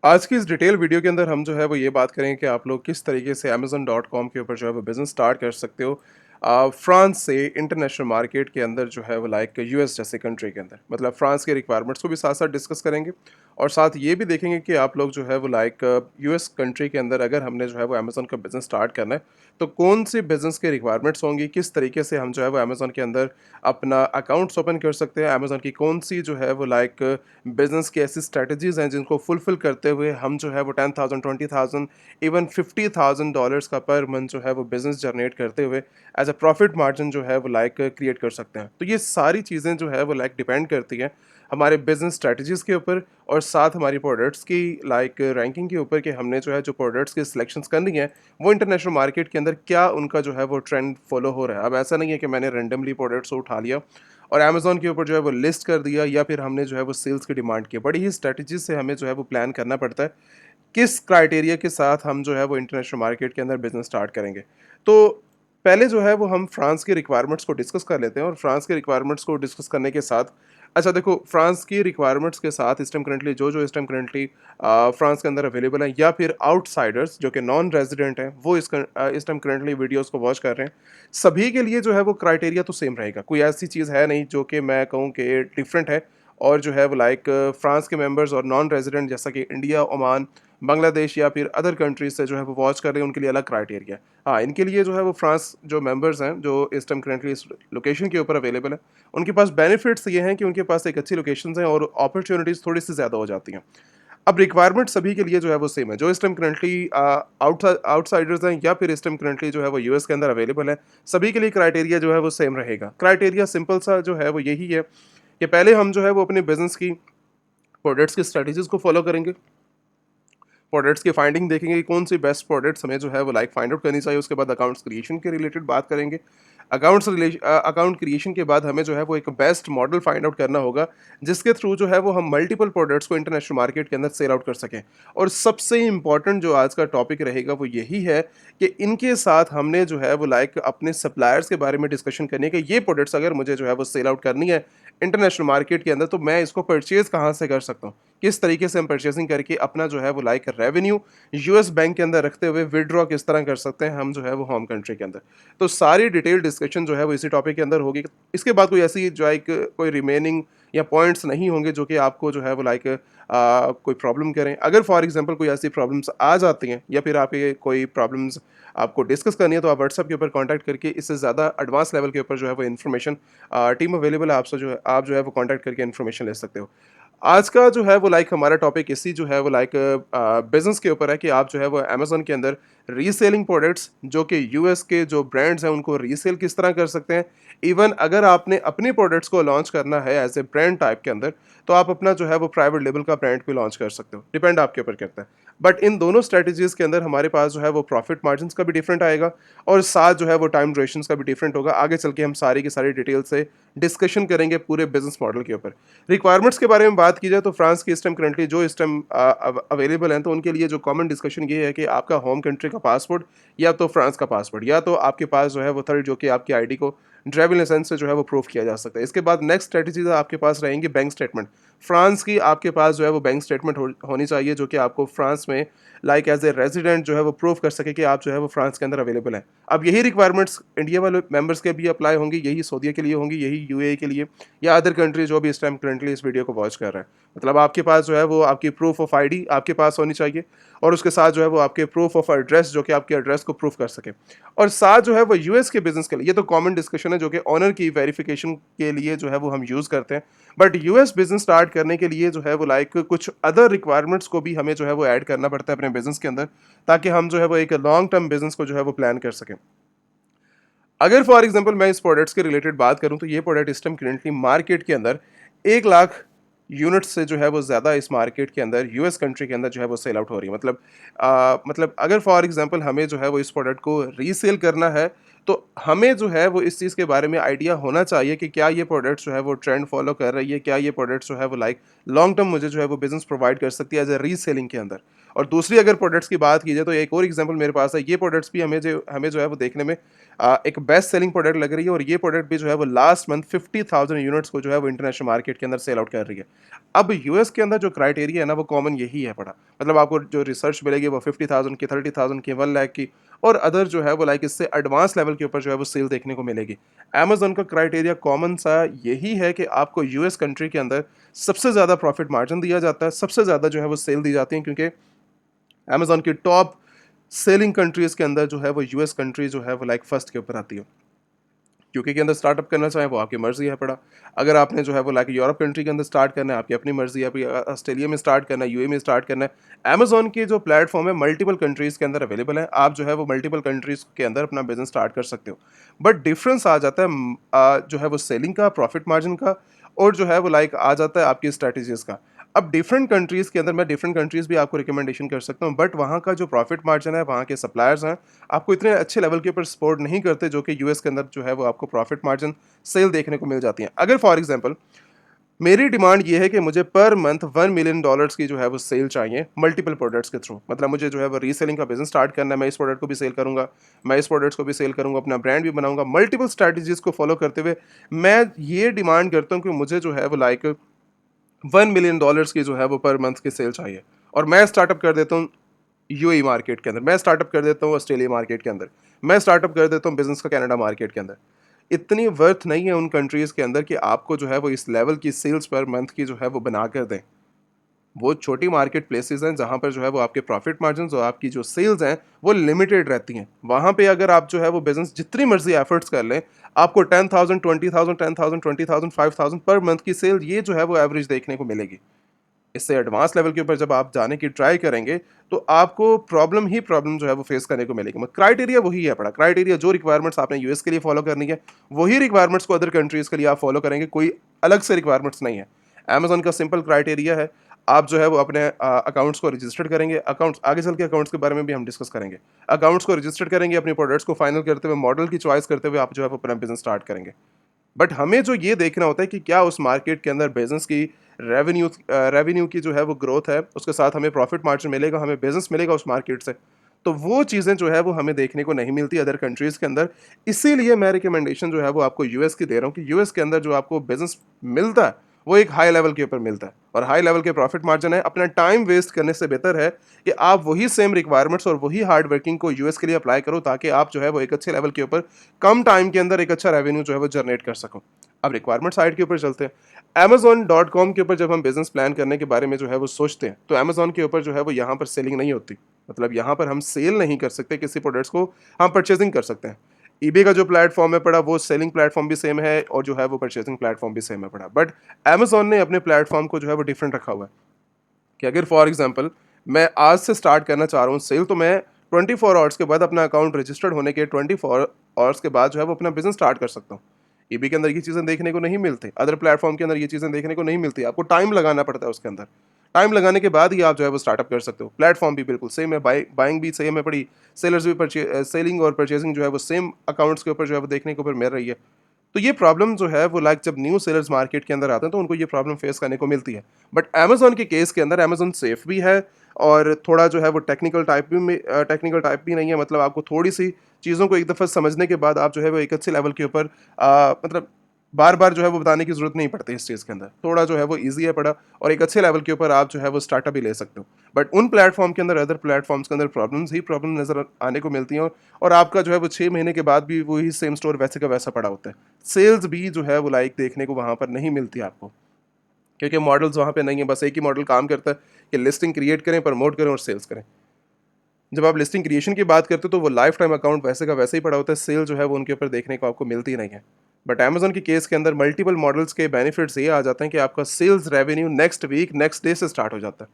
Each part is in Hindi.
आज की इस डिटेल वीडियो के अंदर हम जो है वो ये बात करेंगे कि आप लोग किस तरीके से Amazon.com के ऊपर जो है वो बिज़नेस स्टार्ट कर सकते हो फ्रांस से इंटरनेशनल मार्केट के अंदर जो है वो लाइक यूएस जैसे कंट्री के अंदर मतलब फ्रांस के रिक्वायरमेंट्स को भी साथ साथ डिस्कस करेंगे और साथ ये भी देखेंगे कि आप लोग जो है वो लाइक यूएस कंट्री के अंदर अगर हमने जो है वो अमेज़न का बिज़नेस स्टार्ट करना है तो कौन सी बिज़नेस के रिक्वायरमेंट्स होंगी, किस तरीके से हम जो है वो अमेज़न के अंदर अपना अकाउंट्स ओपन कर सकते हैं, अमेज़न की कौन सी जो है वो लाइक बिज़नेस की ऐसी स्ट्रैटेजीज़ हैं जिनको फुलफ़िल करते हुए हम जो है वो 10,000 20,000 इवन $50,000 का पर मंथ जो है वो बिज़नेस जनरेट करते हुए एज़ अ प्रॉफिट मार्जिन जो है वो लाइक क्रिएट कर सकते हैं। तो ये सारी चीज़ें जो है वो लाइक डिपेंड करती हैं हमारे बिज़नेस स्ट्रैटेजीज़ के ऊपर और साथ हमारी प्रोडक्ट्स की लाइक रैंकिंग के ऊपर कि हमने जो है जो प्रोडक्ट्स की सिलेक्शंस करनी है वो इंटरनेशनल मार्केट के अंदर क्या उनका जो है वो ट्रेंड फॉलो हो रहा है। अब ऐसा नहीं है कि मैंने रैंडमली प्रोडक्ट्स को उठा लिया और अमेज़न के ऊपर जो है वो लिस्ट कर दिया या फिर हमने जो है वो सेल्स की डिमांड की। बड़ी ही स्ट्रैटेजी से हमें जो है वो प्लान करना पड़ता है, किस क्राइटेरिया के साथ हम जो है वो इंटरनेशनल मार्केट के अंदर बिज़नेस स्टार्ट करेंगे। तो पहले जो है वो हम फ्रांस के रिक्वायरमेंट्स को डिस्कस कर लेते हैं और फ्रांस के रिक्वायरमेंट्स को डिस्कस करने के साथ अच्छा देखो फ्रांस की रिक्वायरमेंट्स के साथ इस टाइम करंटली जो इस टाइम करंटली फ्रांस के अंदर अवेलेबल हैं या फिर आउटसाइडर्स जो कि नॉन रेजिडेंट हैं वो इस टाइम करंटली वीडियोस को वॉच कर रहे हैं, सभी के लिए जो है वो क्राइटेरिया तो सेम रहेगा। कोई ऐसी चीज़ है नहीं जो कि मैं कहूँ कि डिफरेंट है और जो है वो लाइक फ्रांस के मेंबर्स और नॉन रेजिडेंट जैसा कि इंडिया, ओमान, बांग्लादेश या फिर अदर कंट्रीज से जो है वो वॉच कर रहे हैं उनके लिए अलग क्राइटेरिया है। हाँ, इनके लिए जो है वो फ्रांस जो मेंबर्स हैं जो इस टाइम करंटली इस लोकेशन के ऊपर अवेलेबल है, उनके पास बेनिफिट्स ये हैं कि उनके पास एक अच्छी लोकेशंस हैं और अपॉर्चुनिटीज़ थोड़ी-सी ज़्यादा हो जाती हैं। अब रिक्वायरमेंट सभी के लिए जो है वो सेम है, जो इस टाइम करंटली आउटसाइडर्स हैं या फिर इस टाइम करंटली जो है वो यूएस के अंदर अवेलेबल है, सभी के लिए क्राइटेरिया जो है वो सेम रहेगा। क्राइटेरिया सिंपल सा जो है वो यही है कि पहले हम जो है वो अपने बिज़नेस की प्रोडक्ट्स की स्ट्रैटेजीज़ को फॉलो करेंगे। प्रोडक्ट्स की फाइंडिंग देखेंगे कि कौन सी बेस्ट प्रोडक्ट्स हमें जो है वो लाइक फाइंड आउट करनी चाहिए। उसके बाद अकाउंट्स क्रिएशन के रिलेटेड बात करेंगे। अकाउंट क्रिएशन के बाद हमें जो है वो एक बेस्ट मॉडल फाइंड आउट करना होगा जिसके थ्रू जो है वो हम मल्टीपल प्रोडक्ट्स को इंटरनेशनल मार्केट के अंदर सेल आउट कर सकें। और सबसे इंपॉर्टेंट जो आज का टॉपिक रहेगा वो यही है कि इनके साथ हमने जो है वो लाइक अपने सप्लायर्स के बारे में डिस्कशन करनी है कि ये प्रोडक्ट्स अगर मुझे जो है वो सेल आउट करनी है इंटरनेशनल मार्केट के अंदर तो मैं इसको परचेज कहाँ से कर सकता हूँ, किस तरीके से हम परचेजिंग करके अपना जो है वो लाइक रेवेन्यू यूएस बैंक के अंदर रखते हुए विड्रॉ किस तरह कर सकते हैं हम जो है वो होम कंट्री के अंदर। तो सारी डिटेल डिस्कशन जो है वो इसी टॉपिक के अंदर होगी। इसके बाद कोई ऐसी जो है कोई रिमेनिंग या पॉइंट्स नहीं होंगे जो कि आपको जो है वो लाइक कोई प्रॉब्लम करें। अगर फॉर एग्जांपल कोई ऐसी प्रॉब्लम्स आ जाती हैं या फिर आपके कोई प्रॉब्लम्स आपको डिस्कस करनी है तो आप व्हाट्सएप के ऊपर कांटेक्ट करके इससे ज़्यादा एडवांस लेवल के ऊपर जो है वो इन्फॉर्मेशन टीम अवेलेबल है आपसे जो है आप जो है वो कांटेक्ट करके इन्फॉर्मेशन ले सकते हो। आज का जो है वो लाइक हमारा टॉपिक इसी जो है वो लाइक बिज़नेस के ऊपर है कि आप जो है वो अमेज़न के अंदर रीसेलिंग प्रोडक्ट्स जो कि यूएस के जो ब्रांड्स हैं उनको रीसेल किस तरह कर सकते हैं। इवन अगर आपने अपने प्रोडक्ट्स को लॉन्च करना है एज ए ब्रांड टाइप के अंदर तो आप अपना जो है वो प्राइवेट लेबल का ब्रांड भी लॉन्च कर सकते हो, डिपेंड आपके ऊपर करता है। बट इन दोनों स्ट्रेटजीज़ के अंदर हमारे पास जो है वो प्रॉफिट मार्जिन का भी डिफरेंट आएगा और साथ जो है वो टाइम ड्यूरेशन का भी डिफरेंट होगा। आगे चल के हम सारी की सारी डिटेल से डिस्कशन करेंगे पूरे बिजनेस मॉडल के ऊपर। रिक्वायरमेंट्स के बारे में बात की जाए तो फ्रांस की इस टाइम करंटली जो इस टाइम अवेलेबल हैं तो उनके लिए जो कॉमन डिस्कशन ये है कि आपका होम कंट्री का पासपोर्ट या तो फ्रांस का पासपोर्ट या तो आपके पास जो है वो थर्ड जो कि आपकी आईडी को ड्राइविंग लाइसेंस से जो है वो प्रूफ किया जा सकता है। इसके बाद नेक्स्ट स्ट्रेटजीज आपके पास रहेंगी बैंक स्टेटमेंट। फ्रांस की आपके पास जो है वो बैंक स्टेटमेंट होनी चाहिए जो कि आपको फ्रांस में लाइक एज ए रेजिडेंट जो है वो प्रूफ कर सके कि आप जो है वो फ्रांस के अंदर अवेलेबल हैं। अब यही रिक्वायरमेंट्स इंडिया वाले मेंबर्स के भी अप्लाई होंगी, यही सऊदीया के लिए होंगी, यही यूएई के लिए या अदर कंट्री जो भी इस टाइम करंटली इस वीडियो को वॉच कर रहे हैं। मतलब आपके पास जो है वो आपकी प्रूफ ऑफ आईडी आपके पास होनी चाहिए और उसके साथ जो है वो आपके प्रूफ ऑफ एड्रेस जो कि आपके एड्रेस को प्रूफ कर सके। और साथ जो है वो यूएस के बिजनेस के लिए, ये तो कॉमन डिस्कशन है जो कि ऑनर की वेरिफिकेशन के लिए जो है वो हम यूज़ करते हैं। बट यूएस बिजनेस स्टार्ट करने के लिए जो है वो लाइक कुछ अदर रिक्वायरमेंट्स को भी हमें जो है वो ऐड करना पड़ता है अपने बिजनेस के अंदर ताकि हम जो है वो एक लॉन्ग टर्म बिजनेस को जो है वो प्लान कर सकें। अगर फॉर एग्जांपल मैं इस प्रोडक्ट्स के रिलेटेड बात करूं तो ये प्रोडक्ट इस टाइम करेंटली मार्केट के अंदर 1 लाख यूनिट्स से जो है वो ज़्यादा इस मार्केट के अंदर यूएस कंट्री के अंदर जो है वो सेल आउट हो रही है। मतलब मतलब अगर फॉर एग्जांपल हमें जो है वो इस प्रोडक्ट को रीसेल करना है तो हमें जो है वो इस चीज़ के बारे में आइडिया होना चाहिए कि क्या ये प्रोडक्ट जो है वो ट्रेंड फॉलो कर रही है, क्या ये प्रोडक्ट जो है वो लाइक लॉन्ग टर्म मुझे जो है वो बिजनेस प्रोवाइड कर सकती है एज ए रीसेलिंग के अंदर। और दूसरी अगर प्रोडक्ट्स की बात की जाए तो एक और एग्जांपल मेरे पास है, ये प्रोडक्ट्स भी हमें जो है वो देखने में एक बेस्ट सेलिंग प्रोडक्ट लग रही है, और ये प्रोडक्ट भी जो है वो लास्ट मंथ 50,000 यूनिट्स को जो है वो इंटरनेशनल मार्केट के अंदर सेल आउट कर रही है। अब यूएस के अंदर जो क्राइटेरिया है ना वो कॉमन यही है पड़ा, मतलब आपको जो रिसर्च मिलेगी वो 50,000 की, 30,000 की, 1 लाख की, और अदर जो है वो लाइक इससे एडवांस लेवल के ऊपर जो है वो सेल देखने को मिलेगी। अमेजोन का क्राइटेरिया कॉमन सा यही है कि आपको यूएस कंट्री के अंदर सबसे ज़्यादा प्रॉफिट मार्जिन दिया जाता है, सबसे ज़्यादा जो है वो सेल दी जाती है, क्योंकि अमेजोन की टॉप सेलिंग कंट्रीज़ के अंदर जो है वो यूएस कंट्री जो है वो लाइक फर्स्ट के ऊपर आती है। यूके के अंदर स्टार्टअप करना चाहें वो आपकी मर्जी है पड़ा, अगर आपने जो है वो लाइक यूरोप कंट्री के अंदर स्टार्ट करना है आपकी अपनी मर्जी है, आपकी ऑस्ट्रेलिया में स्टार्ट करना है, यूए में स्टार्ट करना है। अमेजोन की जो प्लेटफॉर्म है मल्टीपल कंट्रीज़ के अंदर अवेलेबल है, आप जो है वो मल्टीपल कंट्रीज़ के अंदर अपना बिजनेस स्टार्ट कर सकते हो। बट डिफरेंस आ जाता है जो है वो सेलिंग का, प्रॉफिट मार्जिन का, और जो है वो लाइक आ जाता है आपकी स्ट्रैटेजीज़ का। अब डिफरेंट कंट्रीज़ के अंदर मैं डिफरेंट कंट्रीज़ भी आपको रिकमेंडेशन कर सकता हूँ, बट वहाँ का जो प्रॉफिट मार्जिन है, वहाँ के सप्लायर्स हैं, आपको इतने अच्छे लेवल के ऊपर सपोर्ट नहीं करते जो कि यूएस के अंदर जो है वो आपको प्रॉफिट मार्जिन सेल देखने को मिल जाती हैं। अगर फॉर एग्जांपल मेरी डिमांड ये है कि मुझे पर मंथ $1 मिलियन की जो है वो सेल चाहिए मल्टीपल प्रोडक्ट्स के थ्रू, मतलब मुझे जो है वो रीसेलिंग का बिजनेस स्टार्ट करना है, मैं इस प्रोडक्ट को भी सेल करूंगा, मैं इस प्रोडक्ट्स को भी सेल करूंगा, अपना ब्रांड भी बनाऊंगा, मल्टीपल स्ट्रैटेजीज को फॉलो करते हुए मैं ये डिमांड करता हूँ कि मुझे जो है वो लाइक $1 मिलियन की जो है वो पर मंथ की सेल चाहिए, और मैं स्टार्टअप कर देता हूँ यूएई मार्केट के अंदर, मैं स्टार्टअप कर देता हूँ ऑस्ट्रेलिया मार्केट के अंदर, मैं स्टार्टअप कर देता हूँ बिजनेस का कनाडा मार्केट के अंदर। इतनी वर्थ नहीं है उन कंट्रीज़ के अंदर कि आपको जो है वो इस लेवल की सेल्स पर मंथ की जो है वो बना कर दें। वो छोटी मार्केट प्लेसेस हैं जहाँ पर जो है वो आपके प्रॉफिट मार्जिन और आपकी जो सेल्स हैं वो लिमिटेड रहती हैं। वहाँ पे अगर आप जो है वो बिजनेस जितनी मर्जी एफर्ट्स कर लें, आपको 10,000 20,000 10,000 20,000 5,000 पर मंथ की सेल ये जो है वो एवरेज देखने को मिलेगी। इससे एडवांस लेवल के ऊपर जब आप जाने की ट्राई करेंगे तो आपको प्रॉब्लम ही प्रॉब्लम जो है वो फेस करने को मिलेगी। मगर क्राइटेरिया वही है पड़ा, क्राइटेरिया जो रिक्वायरमेंट्स आपने यूएस के लिए फॉलो करनी है वही रिक्वायरमेंट्स को अदर कंट्रीज़ के लिए आप फॉलो करेंगे, कोई अलग से रिक्वायरमेंट्स नहीं है। अमेजोन का सिंपल क्राइटेरिया है, आप जो है वो अपने अकाउंट्स को रजिस्टर करेंगे, अकाउंट्स आगे चल के अकाउंट्स के बारे में भी हम डिस्कस करेंगे, अकाउंट्स को रजिस्टर करेंगे, अपने प्रोडक्ट्स को फाइनल करते हुए मॉडल की चॉइस करते हुए आप जो है वो अपना बिजनेस स्टार्ट करेंगे। बट हमें जो ये देखना होता है कि क्या उस मार्केट के अंदर बिजनेस की रेवेन्यू की जो है वो ग्रोथ है, उसके साथ हमें प्रॉफिट मार्जिन मिलेगा, हमें बिजनेस मिलेगा उस मार्केट से। तो वो चीज़ें जो है वो हमें देखने को नहीं मिलती अदर कंट्रीज़ के अंदर। इसीलिए मैं रिकमेंडेशन जो है वो आपको यूएस की दे रहा हूँ कि यूएस के अंदर जो आपको बिजनेस मिलता है वो एक हाई लेवल के ऊपर मिलता है, और हाई लेवल के प्रॉफिट मार्जिन है। अपना टाइम वेस्ट करने से बेहतर है कि आप वही सेम रिक्वायरमेंट्स और वही हार्ड वर्किंग को यूएस के लिए अप्लाई करो, ताकि आप जो है वो एक अच्छे लेवल के ऊपर कम टाइम के अंदर एक अच्छा रेवेन्यू जो है वो जनरेट कर सको। अब रिक्वायरमेंट साइड के ऊपर चलते हैं। Amazon.com के ऊपर जब हम बिजनेस प्लान करने के बारे में जो है वो सोचते हैं तो Amazon के ऊपर जो है वो यहाँ पर सेलिंग नहीं होती, मतलब यहाँ पर हम सेल नहीं कर सकते किसी प्रोडक्ट्स को, हम परचेजिंग कर सकते हैं। ईबे का जो प्लेटफॉर्म है पड़ा वो सेलिंग प्लेटफॉर्म भी सेम है और जो है वो परचेजिंग प्लेटफॉर्म भी सेम है पड़ा, बट Amazon ने अपने प्लेटफॉर्म को जो है वो डिफरेंट रखा हुआ है कि अगर फॉर एग्जांपल मैं आज से स्टार्ट करना चाह रहा हूँ सेल, तो मैं 24 आवर्स के बाद अपना अकाउंट रजिस्टर्ड होने के 24 आवर्स के बाद जो है वो अपना बिजनेस स्टार्ट कर सकता हूँ। ईबी के अंदर ये चीज़ें देखने को नहीं मिलती, अदर प्लेटफॉर्म के अंदर ये चीज़ें देखने को नहीं मिलती, आपको टाइम लगाना पड़ता है उसके अंदर। टाइम लगाने के बाद ही आप जो है वो स्टार्टअप कर सकते हो। प्लेटफॉर्म भी बिल्कुल सेम है, बाइंग भी सेम है पड़ी, सेलर्स भी सेलिंग और परचेजिंग जो है वो सेम अकाउंट्स के ऊपर जो है वो देखने को ऊपर मिल रही है। तो ये प्रॉब्लम जो है वो लाइक जब न्यू सेलर्स मार्केट के अंदर आते हैं तो उनको ये प्रॉब्लम फेस करने को मिलती है। बट अमेजोन के केस के अंदर अमेजोन सेफ भी है और थोड़ा जो है वो टेक्निकल टाइप भी नहीं है, मतलब आपको थोड़ी सी चीज़ों को एक दफ़ा समझने के बाद आप जो है वो एक अच्छे लेवल के ऊपर मतलब बार बार जो है वो बताने की ज़रूरत नहीं पड़ती इस चीज़ के अंदर, थोड़ा जो है वो ईजी है पड़ा और एक अच्छे लेवल के ऊपर आप जो है वो स्टार्टअप भी ले सकते हो। बट उन प्लेटफॉर्म के अंदर अदर प्लेटफॉर्म्स के अंदर प्रॉब्लम नज़र आने को मिलती हैं, और आपका जो है वो 6 महीने के बाद भी वही सेम स्टोर वैसे का वैसा पड़ा होता है। सेल्स भी जो है वो लाइक देखने को वहाँ पर नहीं मिलती आपको, क्योंकि मॉडल्स वहाँ पे नहीं है। बस एक ही मॉडल काम करता है कि लिस्टिंग क्रिएट करें, प्रमोट करें और सेल्स करें। जब आप लिस्टिंग क्रिएशन की बात करते हो तो वो लाइफ टाइम अकाउंट वैसे का वैसे ही पड़ा होता है, सेल जो है वो उनके ऊपर देखने को आपको मिलती नहीं है। बट अमेजोन के केस के अंदर मल्टीपल मॉडल्स के बेनिफिट्स ये आ जाते हैं कि आपका sales revenue next week next day से स्टार्ट हो जाता है।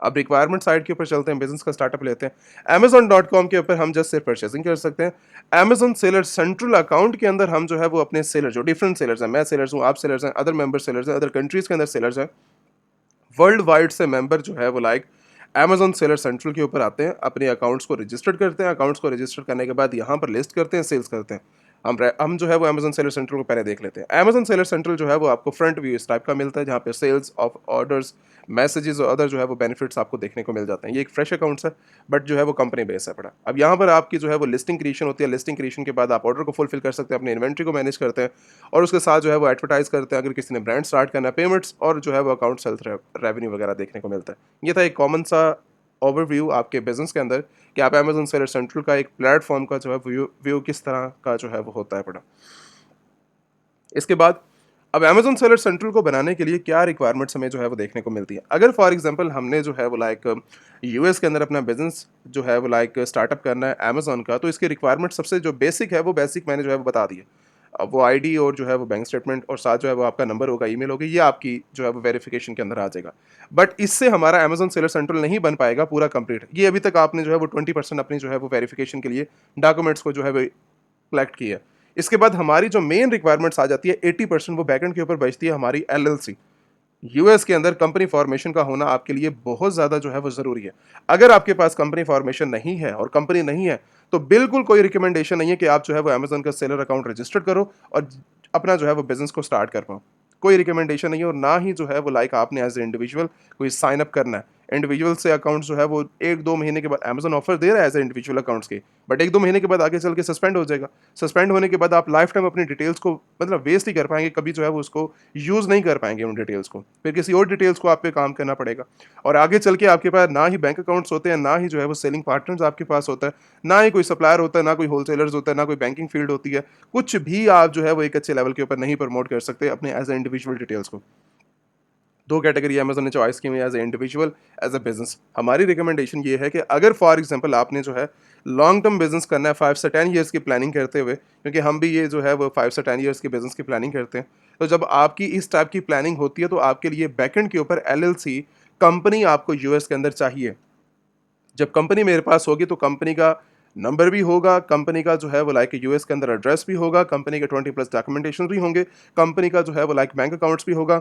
अब रिक्वायरमेंट साइड के ऊपर चलते हैं, बिजनेस का स्टार्टअप लेते हैं। Amazon.com के ऊपर हम जस्ट सिर्फ परचेसिंग कर सकते हैं। Amazon सेलर सेंट्रल अकाउंट के अंदर हम जो है वो अपने सेलर जो डिफरेंट सेलर्स हैं, मैं सेलर्स हूँ, आप सेलर्स हैं, अदर मेंबर सेलर्स हैं, अदर कंट्रीज के अंदर सेलर्स हैं, वर्ल्ड वाइड से मेंबर जो है वो लाइक अमेज़न सेलर सेंट्रल के ऊपर आते हैं, अपने अकाउंट्स को रजिस्टर करते हैं, अकाउंट्स को रजिस्टर करने के बाद यहाँ पर लिस्ट करते हैं, सेल्स करते हैं। हम जो है वो अमेज़न सेलर सेंट्रल को पहले देख लेते हैं। अमेज़न सेलर सेंट्रल जो है वो आपको फ्रंट व्यू इस टाइप का मिलता है, जहाँ पे सेल्स ऑफ ऑर्डर्स, मैसेजेस और अदर जो है वो बेनिफिट्स आपको देखने को मिल जाते हैं। ये एक फ्रेश अकाउंट्स है, बट जो है वो कंपनी बेस है पड़ा। अब यहाँ पर आपकी जो है वो लिस्टिंग क्रिएशन होती है, लिस्टिंग क्रिएशन के बाद आप ऑर्डर को फुलफिल कर सकते हैं, अपनी इन्वेंट्री को मैनेज करते हैं और उसके साथ जो है वो एडवर्टाइज करते हैं, अगर किसी ने ब्रांड स्टार्ट करना है, पेमेंट्स और जो है वो अकाउंट सेल्स रेवेन्यू वगैरह देखने को मिलता है। ये था एक कॉमन सा ओवरव्यू आपके बिजनेस के अंदर कि आप अमेज़न सेलर सेंट्रल का एक प्लेटफॉर्म का जो है व्यू किस तरह का जो है वो होता है पड़ा। इसके बाद अब अमेज़न सेलर सेंट्रल को बनाने के लिए क्या रिक्वायरमेंट्स हमें जो है वो देखने को मिलती है। अगर फॉर एग्जांपल हमने जो है वो लाइक यूएस के अंदर अपना बिजनेस जो है वो लाइक स्टार्टअप करना है अमेज़न का, तो इसकी रिक्वायरमेंट सबसे जो बेसिक है वो बेसिक मैंने जो है वो बता दी है। अब वो आईडी और जो है वो बैंक स्टेटमेंट और साथ जो है वो आपका नंबर होगा, ईमेल होगी, ये आपकी जो है वो वेरिफिकेशन के अंदर आ जाएगा। बट इससे हमारा अमेज़न सेलर सेंट्रल नहीं बन पाएगा पूरा कंप्लीट। ये अभी तक आपने जो है वो 20% अपनी जो है वो वेरिफिकेशन के लिए डॉक्यूमेंट्स को जो है वो कलेक्ट किया। इसके बाद हमारी जो मेन रिक्वायरमेंट्स आ जाती है 80% वो बैकएंड के ऊपर बचती है हमारी एलएलसी। यूएस के अंदर कंपनी फॉर्मेशन का होना आपके लिए बहुत ज़्यादा जो है वो ज़रूरी है। अगर आपके पास कंपनी फॉर्मेशन नहीं है और कंपनी नहीं है, तो बिल्कुल कोई रिकमेंडेशन नहीं है कि आप जो है वो अमेज़न का सेलर अकाउंट रजिस्टर करो और अपना जो है वो बिज़नेस को स्टार्ट कर पाओ। कोई रिकमेंडेशन नहीं है और ना ही जो है वो लाइक आपने एज़ ए इंडिविजुअल कोई साइन अप करना है। इंडिविजुअल से अकाउंट जो है वो 1-2 महीने के बाद अमेज़न ऑफर दे रहा है एज़ ए इंडिविजुअल अकाउंट्स के, बट 1-2 महीने के बाद आगे चल के सस्पेंड हो जाएगा। सस्पेंड होने के बाद आप लाइफ टाइम अपनी डिटेल्स को मतलब वेस्ट ही कर पाएँगे, कभी जो है वो उसको यूज़ नहीं कर पाएँगे उन डिटेल्स को। फिर किसी और डिटेल्स को आप पे काम करना पड़ेगा और आगे चल के आपके पास ना ही बैंक अकाउंट्स होते हैं, ना ही जो है वो सेलिंग पार्टनर्स आपके पास होता है, ना ही कोई सप्लायर होता है, ना कोई होलसेलर्स होता है, ना कोई बैंकिंग फील्ड होती है। कुछ भी आप जो है वो एक अच्छे लेवल के ऊपर नहीं प्रमोट कर सकते अपने एज़ अ इंडिविजुअल डिटेल्स को। 2 कैटेगरी अमेज़न ने चॉइस की हुई है as a individual, as a business. हमारी रिकमेंडेशन ये है कि अगर फॉर एग्ज़ाम्पल आपने जो है लॉन्ग टर्म बिज़नेस करना है 5 से 10 इयर्स की प्लानिंग करते हुए, क्योंकि हम भी ये जो है वो 5 से 10 इयर्स के बिज़नेस की प्लानिंग करते हैं। तो जब आपकी इस टाइप की प्लानिंग होती है तो आपके लिए बैकएंड के ऊपर एलएलसी कंपनी आपको यूएस के अंदर चाहिए। जब कंपनी मेरे पास होगी तो कंपनी का नंबर भी होगा, कंपनी का जो है वो लाइक यूएस के अंदर एड्रेस भी होगा, कंपनी के 20 प्लस डॉक्यूमेंटेशन भी होंगे, कंपनी का जो है वो लाइक बैंक अकाउंट्स भी होगा,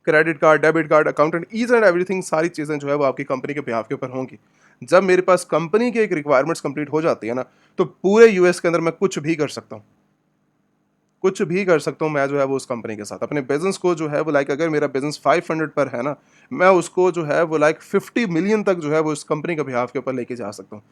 credit card, debit card, accountant, each and everything, सारी चीज़ें जो है वो आपकी कंपनी के बिहाफ के ऊपर होंगी। जब मेरे पास कंपनी की एक रिक्वायरमेंट्स कंप्लीट हो जाती है ना, तो पूरे यूएस के अंदर मैं कुछ भी कर सकता हूँ। कुछ भी कर सकता हूँ मैं जो है वो उस कंपनी के साथ। अपने बिज़नेस को जो है वो लाइक अगर मेरा बिज़नेस 500 पर है ना, मैं उसको जो है वो लाइक 50 मिलियन तक जो है वो उस कंपनी के बिहाफ के ऊपर लेके जा सकता हूँ।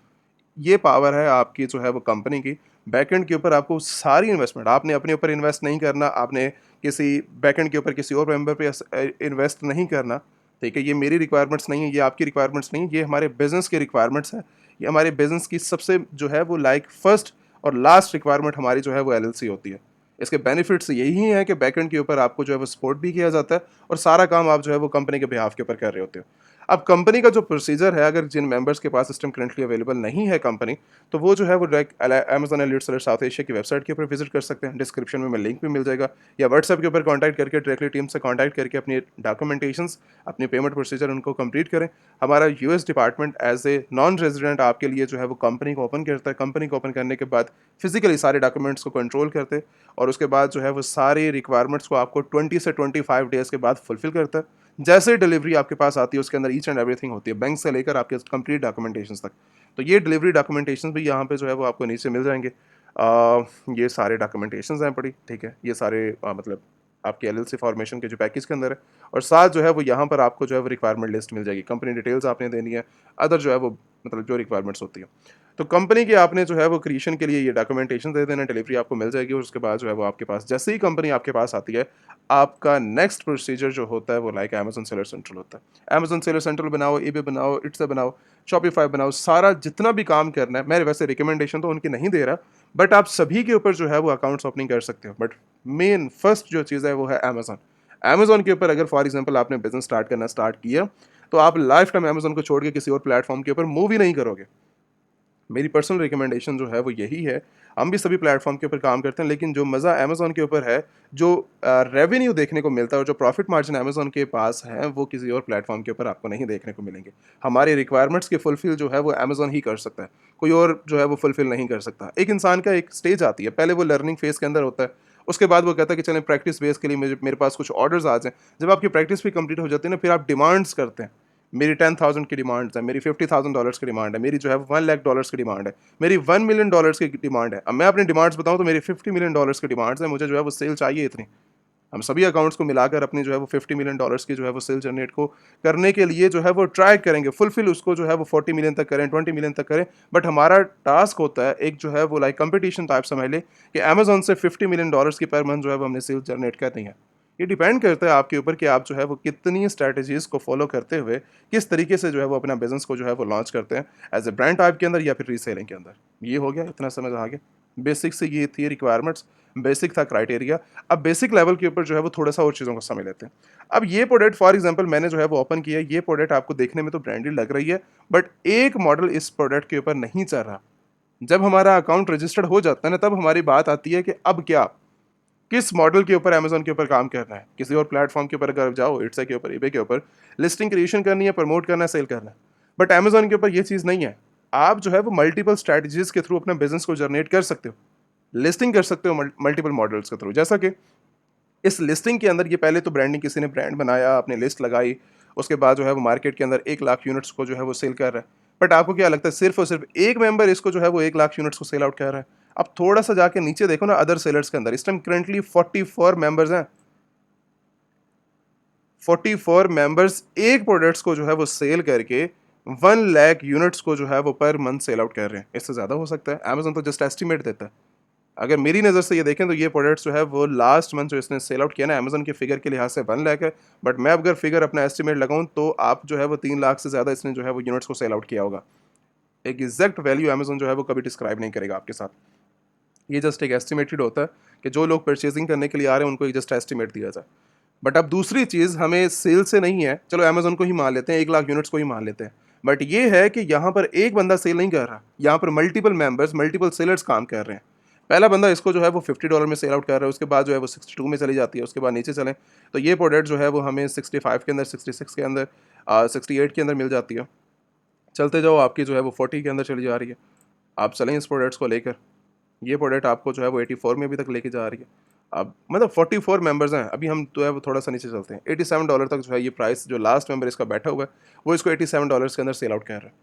ये पावर है आपकी जो है वो कंपनी की। बैकएंड के ऊपर आपको सारी इन्वेस्टमेंट आपने अपने ऊपर इन्वेस्ट नहीं करना, आपने किसी बैकएंड के ऊपर किसी और मेंबर पे इन्वेस्ट नहीं करना, ठीक है? ये मेरी रिक्वायरमेंट्स नहीं है, ये आपकी रिक्वायरमेंट्स नहीं है, ये हमारे बिज़नेस की रिक्वायरमेंट्स है। ये हमारे बिज़नेस की सबसे जो है वो लाइक फर्स्ट और लास्ट रिक्वायरमेंट हमारी जो है वो एलएलसी होती है। इसके बेनिफिट्स यही हैं कि बैकएंड के ऊपर आपको जो है वो सपोर्ट भी किया जाता है और सारा काम आप जो है वो कंपनी के बिहाफ के ऊपर कर रहे होते हो। अब कंपनी का जो प्रोसीजर है, अगर जिन मेंबर्स के पास सिस्टम करंटली अवेलेबल नहीं है कंपनी, तो वो जो है वो direct Amazon elite seller south Asia की वेबसाइट के ऊपर विजिट कर सकते हैं। डिस्क्रिप्शन में लिंक भी मिल जाएगा, या व्हाट्सएप के ऊपर कॉन्टैक्ट करके डायरेक्टली टीम से कॉन्टैक्ट करके अपनी डॉक्यूमेंटेशंस, अपनी पेमेंट प्रोसीजर उनको कंप्लीट करें। हमारा US department as a non resident आपके लिए जो है वो कंपनी को ओपन करता है। कंपनी को ओपन करने के बाद फिजिकली सारे डॉक्यूमेंट्स को कंट्रोल करते हैं और उसके बाद जो है वो सारी रिक्वायरमेंट्स को आपको 20 से 25 डेज़ के बाद फुलफिल करता है। जैसे डिलीवरी आपके पास आती है उसके अंदर ईच एंड एवरीथिंग होती है, बैंक से लेकर आपके कंप्लीट डॉक्यूमेंटेशंस तक। तो ये डिलीवरी डॉक्यूमेंटेशंस भी यहाँ पे जो है वो आपको नीचे मिल जाएंगे। ये सारे डॉक्यूमेंटेशंस हैं पड़ी, ठीक है? ये सारे मतलब आपके एलएलसी फॉर्मेशन के जो पैकेज के अंदर है, और साथ जो है वो यहाँ पर आपको जो है वो रिक्वायरमेंट लिस्ट मिल जाएगी। कंपनी डिटेल्स आपने देनी है, अदर जो है वो मतलब जो रिक्वायरमेंट्स होती है। तो कंपनी की आपने जो है वो क्रिएशन के लिए ये डॉक्यूमेंटेशन दे देना, डिलीवरी आपको मिल जाएगी और उसके बाद जो है वो आपके पास जैसे ही कंपनी आपके पास आती है, आपका नेक्स्ट प्रोसीजर जो होता है वो लाइक अमेज़न सेलर सेंट्रल होता है। अमेज़न सेलर सेंट्रल बनाओ, ईबे बनाओ, इट्स बनाओ, शॉपिफाई बनाओ, सारा जितना भी काम करना है, मैं वैसे रिकमेंडेशन तो उनकी नहीं दे रहा, बट आप सभी के ऊपर जो है वो अकाउंट्स ओपनिंग कर सकते हो। बट मेन फर्स्ट जो चीज़ है वो है अमेज़न। अमेज़न के ऊपर अगर फॉर एग्जांपल आपने बिजनेस स्टार्ट करना स्टार्ट किया, तो आप लाइफ टाइम अमेज़न को छोड़ के किसी और प्लेटफॉर्म के ऊपर मूव ही नहीं करोगे। मेरी पर्सनल रिकमेंडेशन जो है वो यही है। हम भी सभी प्लेटफॉर्म के ऊपर काम करते हैं, लेकिन जो मज़ा अमेज़न के ऊपर है, जो रेवेन्यू देखने को मिलता है और जो प्रॉफिट मार्जिन अमेज़न के पास है, वो किसी और प्लेटफॉर्म के ऊपर आपको नहीं देखने को मिलेंगे। हमारी रिक्वायरमेंट्स के फुलफिल जो है वो अमेज़न ही कर सकता है, कोई और जो है वो फुलफिल नहीं कर सकता। एक इंसान का एक स्टेज आती है, पहले वो लर्निंग फेज़ के अंदर होता है, उसके बाद वो कहता है कि चलें प्रैक्टिस बेस के लिए मेरे पास कुछ ऑर्डर्स आ जाएँ। जब आपकी प्रैक्टिस भी कंप्लीट हो जाती है ना, फिर आप डिमांड्स करते हैं, मेरी 10,000 की डिमांड है, मेरी $50,000 की डिमांड है, मेरी जो है $1 लाख की डिमांड है, मेरी $1 मिलियन की डिमांड है। अब मैं अपनी डिमांड्स बताऊँ तो मेरी $50 मिलियन की डिमांड्स है, मुझे जो है वो सेल चाहिए इतनी। हम सभी अकाउंट्स को मिलाकर अपनी जो है वो $50 मिलियन की जो है वो सेल जनरेट को करने के लिए जो है वो ट्राई करेंगे, फुलफिल उसको जो है वो 40 मिलियन तक करें, 20 मिलियन तक करें। बट हमारा टास्क होता है एक जो है वो लाइक कंपटीशन टाइप समझ ले कि अमेजोन से $50 मिलियन की पर मंथ जो है वो हमने सेल जनरेट करनी है। ये डिपेंड करता है आपके ऊपर कि आप जो है वो कितनी स्ट्रैटेजीज़ को फॉलो करते हुए किस तरीके से जो है वो अपना बिजनेस को जो है वो लॉन्च करते हैं, एज ए ब्रांड टाइप के अंदर या फिर रीसेलिंग के अंदर। ये हो गया, इतना समझ आ गया। बेसिक से ये थी रिक्वायरमेंट्स, बेसिक था क्राइटेरिया। अब बेसिक लेवल के ऊपर जो है वो थोड़ा-सा और चीज़ों को समझ लेते हैं। अब ये प्रोडक्ट फॉर एग्ज़ाम्पल मैंने जो है वो ओपन किया है, ये प्रोडक्ट आपको देखने में तो ब्रांडेड लग रही है, बट एक मॉडल इस प्रोडक्ट के ऊपर नहीं चल रहा। जब हमारा अकाउंट रजिस्टर्ड हो जाता है ना, तब हमारी बात आती है कि अब क्या? किस मॉडल के ऊपर अमेज़न के ऊपर काम करना है? किसी और प्लेटफ़ॉर्म के ऊपर अगर जाओ, इट्सा के ऊपर, ईबे के ऊपर, लिस्टिंग क्रिएशन करनी है, प्रमोट करना है, सेल करना है। बट अमेज़न के ऊपर ये चीज़ नहीं है। आप जो है वो मल्टीपल स्ट्रैटेजीज़ के थ्रू अपने बिज़नेस को जनरेट कर सकते हो। लिस्टिंग कर सकते हो मल्टीपल मॉडल्स के थ्रू। जैसा कि इस लिस्टिंग के अंदर ये पहले तो ब्रांडिंग, किसी ने ब्रांड बनाया, आपने लिस्ट लगाई, उसके बाद जो है वो मार्केट के अंदर 1 लाख यूनिट्स को जो है वो सेल कर रहा है। बट आपको क्या लगता है सिर्फ़ और सिर्फ़ एक मेंबर इसको जो है वो 1 लाख यूनिट्स को सेल आउट कर रहा है। अब थोड़ा-सा जाके नीचे देखो ना अदर सेलर्स के अंदर, इस टाइम करंटली 44 मेंबर्स हैं। 44 मेंबर्स एक प्रोडक्ट्स को जो है वो सेल करके 1 लाख यूनिट्स को जो है वो पर मंथ सेल आउट कर रहे हैं। इससे ज़्यादा हो सकता है। अमेज़न तो जस्ट एस्टिमेट देता है। अगर मेरी नज़र से ये देखें तो ये प्रोडक्ट्स जो है वो लास्ट मंथ जो इसने सेल आउट किया ना अमेज़न के फिगर के लिहाज से 1 लाख है। बट मैं अगर फिगर अपना एस्टिमेट लगाऊं तो आप जो है वो 3 लाख से ज़्यादा इसने जो है वो यूनिट्स को सेल आउट किया होगा। एक एग्जैक्ट वैल्यू अमेज़न जो है वो कभी डिस्क्राइब नहीं करेगा आपके साथ। ये जस्ट एक एस्टिमेटेड होता है कि जो लोग परचेजिंग करने के लिए आ रहे हैं उनको एक जस्ट एस्टिमेट दिया जाए। बट अब दूसरी चीज़ हमें सेल से नहीं है, चलो अमेज़न को ही मान लेते हैं, 1 लाख यूनिट्स को ही मान लेते हैं। बट ये है कि यहाँ पर एक बंदा सेल नहीं कर रहा, यहाँ पर मल्टीपल मेंबर्स, मल्टीपल सेलर्स काम कर रहे हैं। पहला बंदा इसको जो है वो $50 में सेल आउट कर रहा है, उसके बाद जो है वो 62 में चली जाती है, उसके बाद नीचे चलें तो ये प्रोडक्ट जो है वो हमें 65 के अंदर, 66 के अंदर, 68 के अंदर मिल जाती है। चलते जाओ आपकी जो है वो 40 के अंदर चली जा रही है। आप चलें इस प्रोडक्ट्स को लेकर, ये प्रोडक्ट आपको जो है वो 84 में अभी तक लेके जा रही है। अब मतलब 44 मेंबर्स हैं, अभी हम जो है वो थोड़ा सा नीचे चलते हैं, $87 तक जो है ये प्राइस, जो लास्ट मेंबर इसका बैठा हुआ है वो इसको $87 के अंदर सेल आउट कर रहा है।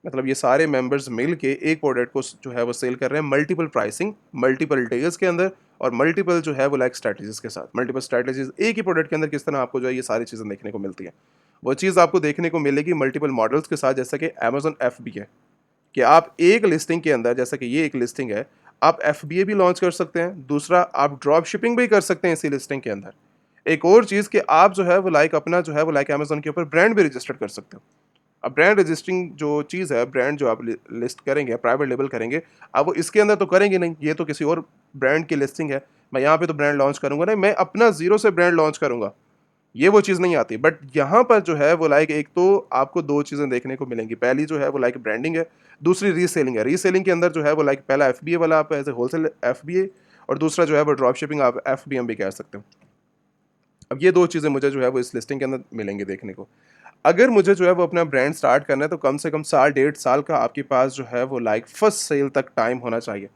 मतलब ये सारे मेंबर्स मिल के एक प्रोडक्ट को जो है वो सेल कर रहे हैं मल्टीपल प्राइसिंग, मल्टीपल डेज के अंदर, और मल्टीपल जो है वो लाइक स्ट्रैटेजीज के साथ। मल्टीपल स्ट्रैटेजीज एक ही प्रोडक्ट के अंदर किस तरह आपको जो है ये सारी चीज़ें देखने को मिलती हैं, वो चीज़ आपको देखने को मिलेगी मल्टीपल मॉडल्स के साथ, जैसा कि अमेजन FBA है कि आप एक लिस्टिंग के अंदर, जैसा कि ये एक लिस्टिंग है, आप FBA भी लॉन्च कर सकते हैं। दूसरा, आप ड्रॉप शिपिंग भी कर सकते हैं इसी लिस्टिंग के अंदर। एक और चीज़ कि आप जो है वो लाइक अपना जो है वो लाइक अमेजन के ऊपर ब्रांड भी रजिस्टर कर सकते हो। अब ब्रांड रजिस्टरिंग जो चीज़ है, ब्रांड जो आप लिस्ट करेंगे, प्राइवेट लेबल करेंगे, आप वो इसके अंदर तो करेंगे नहीं, ये तो किसी और ब्रांड की लिस्टिंग है। मैं यहाँ पे तो ब्रांड लॉन्च करूँगा नहीं, मैं अपना ज़ीरो से ब्रांड लॉन्च करूँगा। ये वो चीज़ नहीं आती। बट यहाँ पर जो है वो लाइक एक तो आपको 2 चीज़ें देखने को मिलेंगी। पहली जो है वो लाइक ब्रांडिंग है, दूसरी रीसेलिंग है। रीसेलिंग के अंदर जो है वो लाइक पहला FBA वाला आप एज़ ए होलसेल FBA, और दूसरा जो है वो ड्रॉप शिपिंग आप FBM भी कह सकते हो। अब ये 2 चीज़ें मुझे जो है वो इस लिस्टिंग के अंदर मिलेंगी देखने को। अगर मुझे जो है वो अपना ब्रांड स्टार्ट करना है तो कम से कम साल, 1.5 साल का आपके पास जो है वो लाइक फर्स्ट सेल तक टाइम होना चाहिए।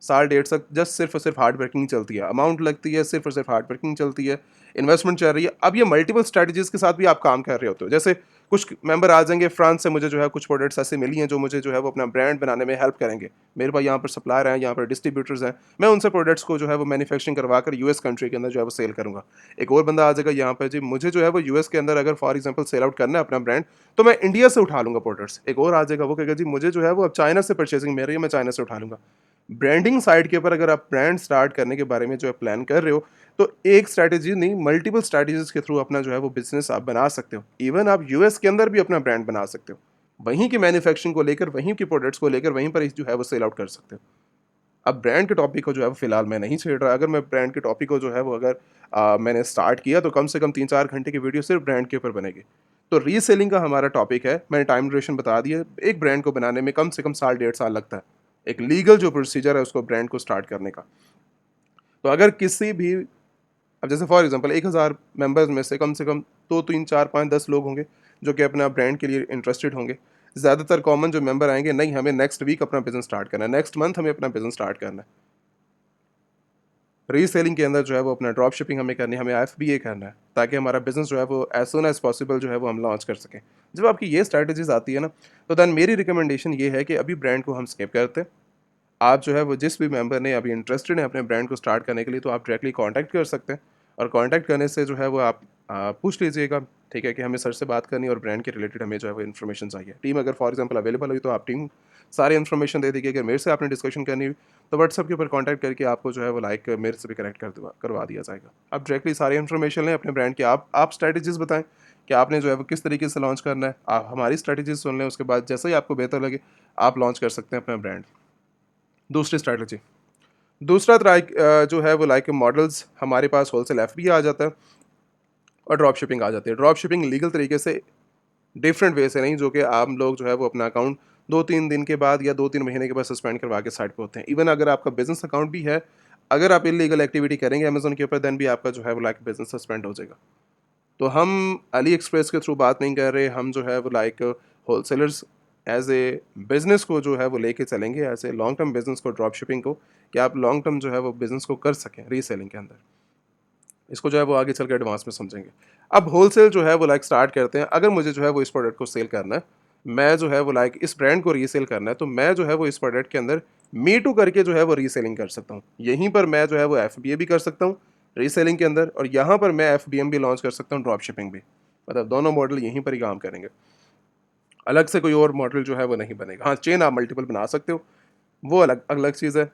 साल, 1.5 तक जस्ट सिर्फ़ और सिर्फ़ हार्ड वर्किंग चलती है, अमाउंट लगती है, सिर्फ़ और सिर्फ़ हार्ड वर्किंग चलती है, इन्वेस्टमेंट चल रही है। अब ये मल्टीपल स्ट्रैटेजीज़ के साथ भी आप काम कर रहे होते हो। जैसे कुछ मेंबर आ जाएँगे फ्रांस से, मुझे जो है कुछ प्रोडक्ट्स ऐसे मिली हैं जो मुझे जो है वो अपना ब्रांड बनाने में हेल्प करेंगे। मेरे पास यहाँ पर सप्लायर हैं, यहाँ पर डिस्ट्रीब्यूटर्स हैं, मैं उनसे प्रोडक्ट्स को जो है वो मैन्युफैक्चरिंग करवा कर US कंट्री के अंदर जो है वो सेल करूँगा। एक और बंदा आ जाएगा यहाँ पे, जी मुझे जो है वो US के अंदर अगर फॉर एग्ज़ाम्पल सेल आउट करना है अपना ब्रांड, तो मैं इंडिया से उठा लूँगा प्रोडक्ट्स। एक और आ जाएगा, वो कहेगा जी मुझे जो है वो अब चाइना से परचेज़िंग मिल रही है, मैं चाइना से उठा लूँगा। ब्रांडिंग साइड के ऊपर अगर आप ब्रांड स्टार्ट करने के बारे में जो है प्लान कर रहे हो, तो एक स्ट्रैटेजी नहीं, मल्टीपल स्ट्रैटेजीज के थ्रू अपना जो है वो बिजनेस आप बना सकते हो। इवन आप US के अंदर भी अपना ब्रांड बना सकते हो, वहीं की मैन्युफैक्चरिंग को लेकर, वहीं की प्रोडक्ट्स को लेकर, वहीं पर ही जो है वो सेल आउट कर सकते हो। अब ब्रांड के टॉपिक को जो है वो फिलहाल मैं नहीं छेड़ रहा। अगर मैं ब्रांड के टॉपिक को जो है वो अगर मैंने स्टार्ट किया तो कम से कम 3-4 घंटे की वीडियो सिर्फ ब्रांड के ऊपर बनेगी। तो रीसेलिंग का हमारा टॉपिक है, मैंने टाइम ड्यूरेशन बता दिया। एक ब्रांड को बनाने में कम से कम साल, 1.5 साल लगता है, एक लीगल जो प्रोसीजर है उसको, ब्रांड को स्टार्ट करने का। तो अगर किसी भी, अब जैसे फॉर एग्जांपल 1000 मेंबर्स में से कम 2, 3, 4, 5, 10 लोग होंगे जो कि अपना ब्रांड के लिए इंटरेस्टेड होंगे। ज़्यादातर कॉमन जो मेंबर आएंगे, नहीं हमें नेक्स्ट वीक अपना बिजनेस स्टार्ट करना है, नेक्स्ट मंथ हमें अपना बिजनेस स्टार्ट करना है। रीसेलिंग के अंदर जो है वो अपना ड्रॉप शिपिंग हमें करनी है, हमें एफबीए करना है, ताकि हमारा बिजनेस जो है वो एज सुन एज पॉसिबल जो है वो हम लॉन्च कर सकें। जब आपकी ये स्ट्रैटेजीज आती है ना, तो देन मेरी रिकमेंडेशन ये है कि अभी ब्रांड को हम स्किप करते हैं। आप जो है वो जिस भी मेंबर ने अभी इंटरेस्टेड है अपने ब्रांड को स्टार्ट करने के लिए, तो आप डायरेक्टली कांटेक्ट कर सकते हैं। और कांटेक्ट करने से जो है वो आप पूछ लीजिएगा, ठीक है, कि हमें सर से बात करनी है और ब्रांड के रिलेटेड हमें जो है वो इन्फॉर्मेशन चाहिए। टीम अगर फॉर एग्जांपल अवेलेबल हुई तो आप टीम सारी इन्फॉर्मेशन दे देगी। अगर मेरे से आपने डिस्कशन करनी हुई तो व्हाट्सएप के ऊपर कांटेक्ट करके आपको जो है वो मेरे से भी कनेक्ट करवा दिया जाएगा। आप डायरेक्टली सारी इन्फॉर्मेशन लें अपने ब्रांड की। आप स्ट्रैटेजीज बताएं कि आपने जो है वो किस तरीके से लॉन्च करना है। आप हमारी स्ट्रैटेजीज सुन लें, उसके बाद जैसे ही आपको बेहतर लगे आप लॉन्च कर सकते हैं अपना ब्रांड। दूसरी स्ट्रैटेजी, दूसरा जो है वो मॉडल्स हमारे पास होलसेल एफबी आ जाता है और ड्रॉप शिपिंग आ जाती है। ड्रॉप शिपिंग लीगल तरीके से डिफरेंट वे से नहीं, जो कि आम लोग जो है वो अपना अकाउंट 2-3 दिन के बाद या 2-3 महीने के बाद सस्पेंड करवा के साइड पे होते हैं। इवन अगर आपका बिजनेस अकाउंट भी है, अगर आप इलीगल एक्टिविटी करेंगे अमेजोन के ऊपर, देन भी आपका जो है वो बिजनेस सस्पेंड हो जाएगा। तो हम अली एक्सप्रेस के थ्रू बात नहीं कर रहे, हम जो है वो होलसेलर्स एज ए बिजनेस को जो है वो लेके चलेंगे, as a long term business को, ड्रॉप शिपिंग को, कि आप लॉन्ग टर्म जो है वो बिजनेस को कर सकें रीसेलिंग के अंदर। इसको जो है वो आगे चल के एडवांस में समझेंगे। अब होलसेल जो है वो स्टार्ट करते हैं। अगर मुझे जो है वो इस प्रोडक्ट को सेल करना है, मैं जो है वो इस ब्रांड को रीसेल करना है, तो मैं जो है वो इस प्रोडक्ट के अंदर मी टू करके जो है वो रीसेलिंग कर सकता हूँ। यहीं पर मैं जो है वो एफबीए भी कर सकता हूँ रीसेलिंग के अंदर, और यहाँ पर मैं एफबीएम भी लॉन्च कर सकता हूँ, ड्रॉप शिपिंग भी। मतलब दोनों मॉडल यहीं पर ही काम करेंगे, अलग से कोई और मॉडल जो है वो नहीं बनेगा। हाँ, चेन आप मल्टीपल बना सकते हो, वो अलग अलग चीज़ है।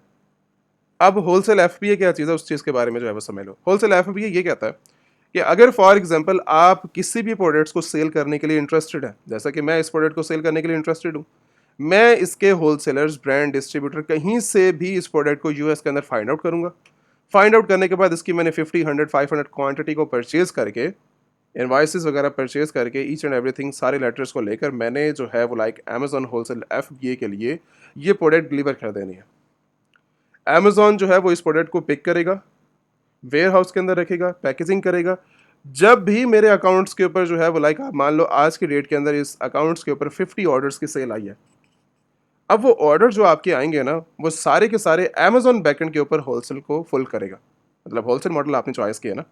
अब होलसेल एफपीए क्या चीज़ है, उस चीज़ के बारे में जो है वो समझ लो। होलसेल एफपीए ये कहता है कि अगर फॉर एग्जांपल आप किसी भी प्रोडक्ट्स को सेल करने के लिए इंटरेस्टेड है, जैसा कि मैं इस प्रोडक्ट को सेल करने के लिए इंटरेस्टेड हूँ, मैं इसके होलसेलर्स, ब्रांड, डिस्ट्रीब्यूटर कहीं से भी इस प्रोडक्ट को यूएस के अंदर फाइंड आउट करूंगा। फाइंड आउट करने के बाद इसकी मैंने 50, 100, 500 क्वांटिटी को परचेज करके, इनवाइसेस वगैरह परचेज करके, ईच एंड एवरीथिंग सारे लेटर्स को लेकर मैंने जो है वो अमेजोन होलसेल एफबीए के लिए ये प्रोडक्ट डिलीवर कर देनी है। अमेजोन जो है वो इस प्रोडक्ट को पिक करेगा, वेयर हाउस के अंदर रखेगा, पैकेजिंग करेगा। जब भी मेरे अकाउंट्स के ऊपर जो है वो आप मान लो आज की डेट के अंदर इस अकाउंट्स के ऊपर 50 ऑर्डर्स की सेल आई है, अब वो ऑर्डर जो आपके आएंगे ना, वो सारे के सारे अमेजोन बैकएंड के ऊपर होलसेल को फुल करेगा। मतलब होलसेल मॉडल आपने चॉइस किया ना,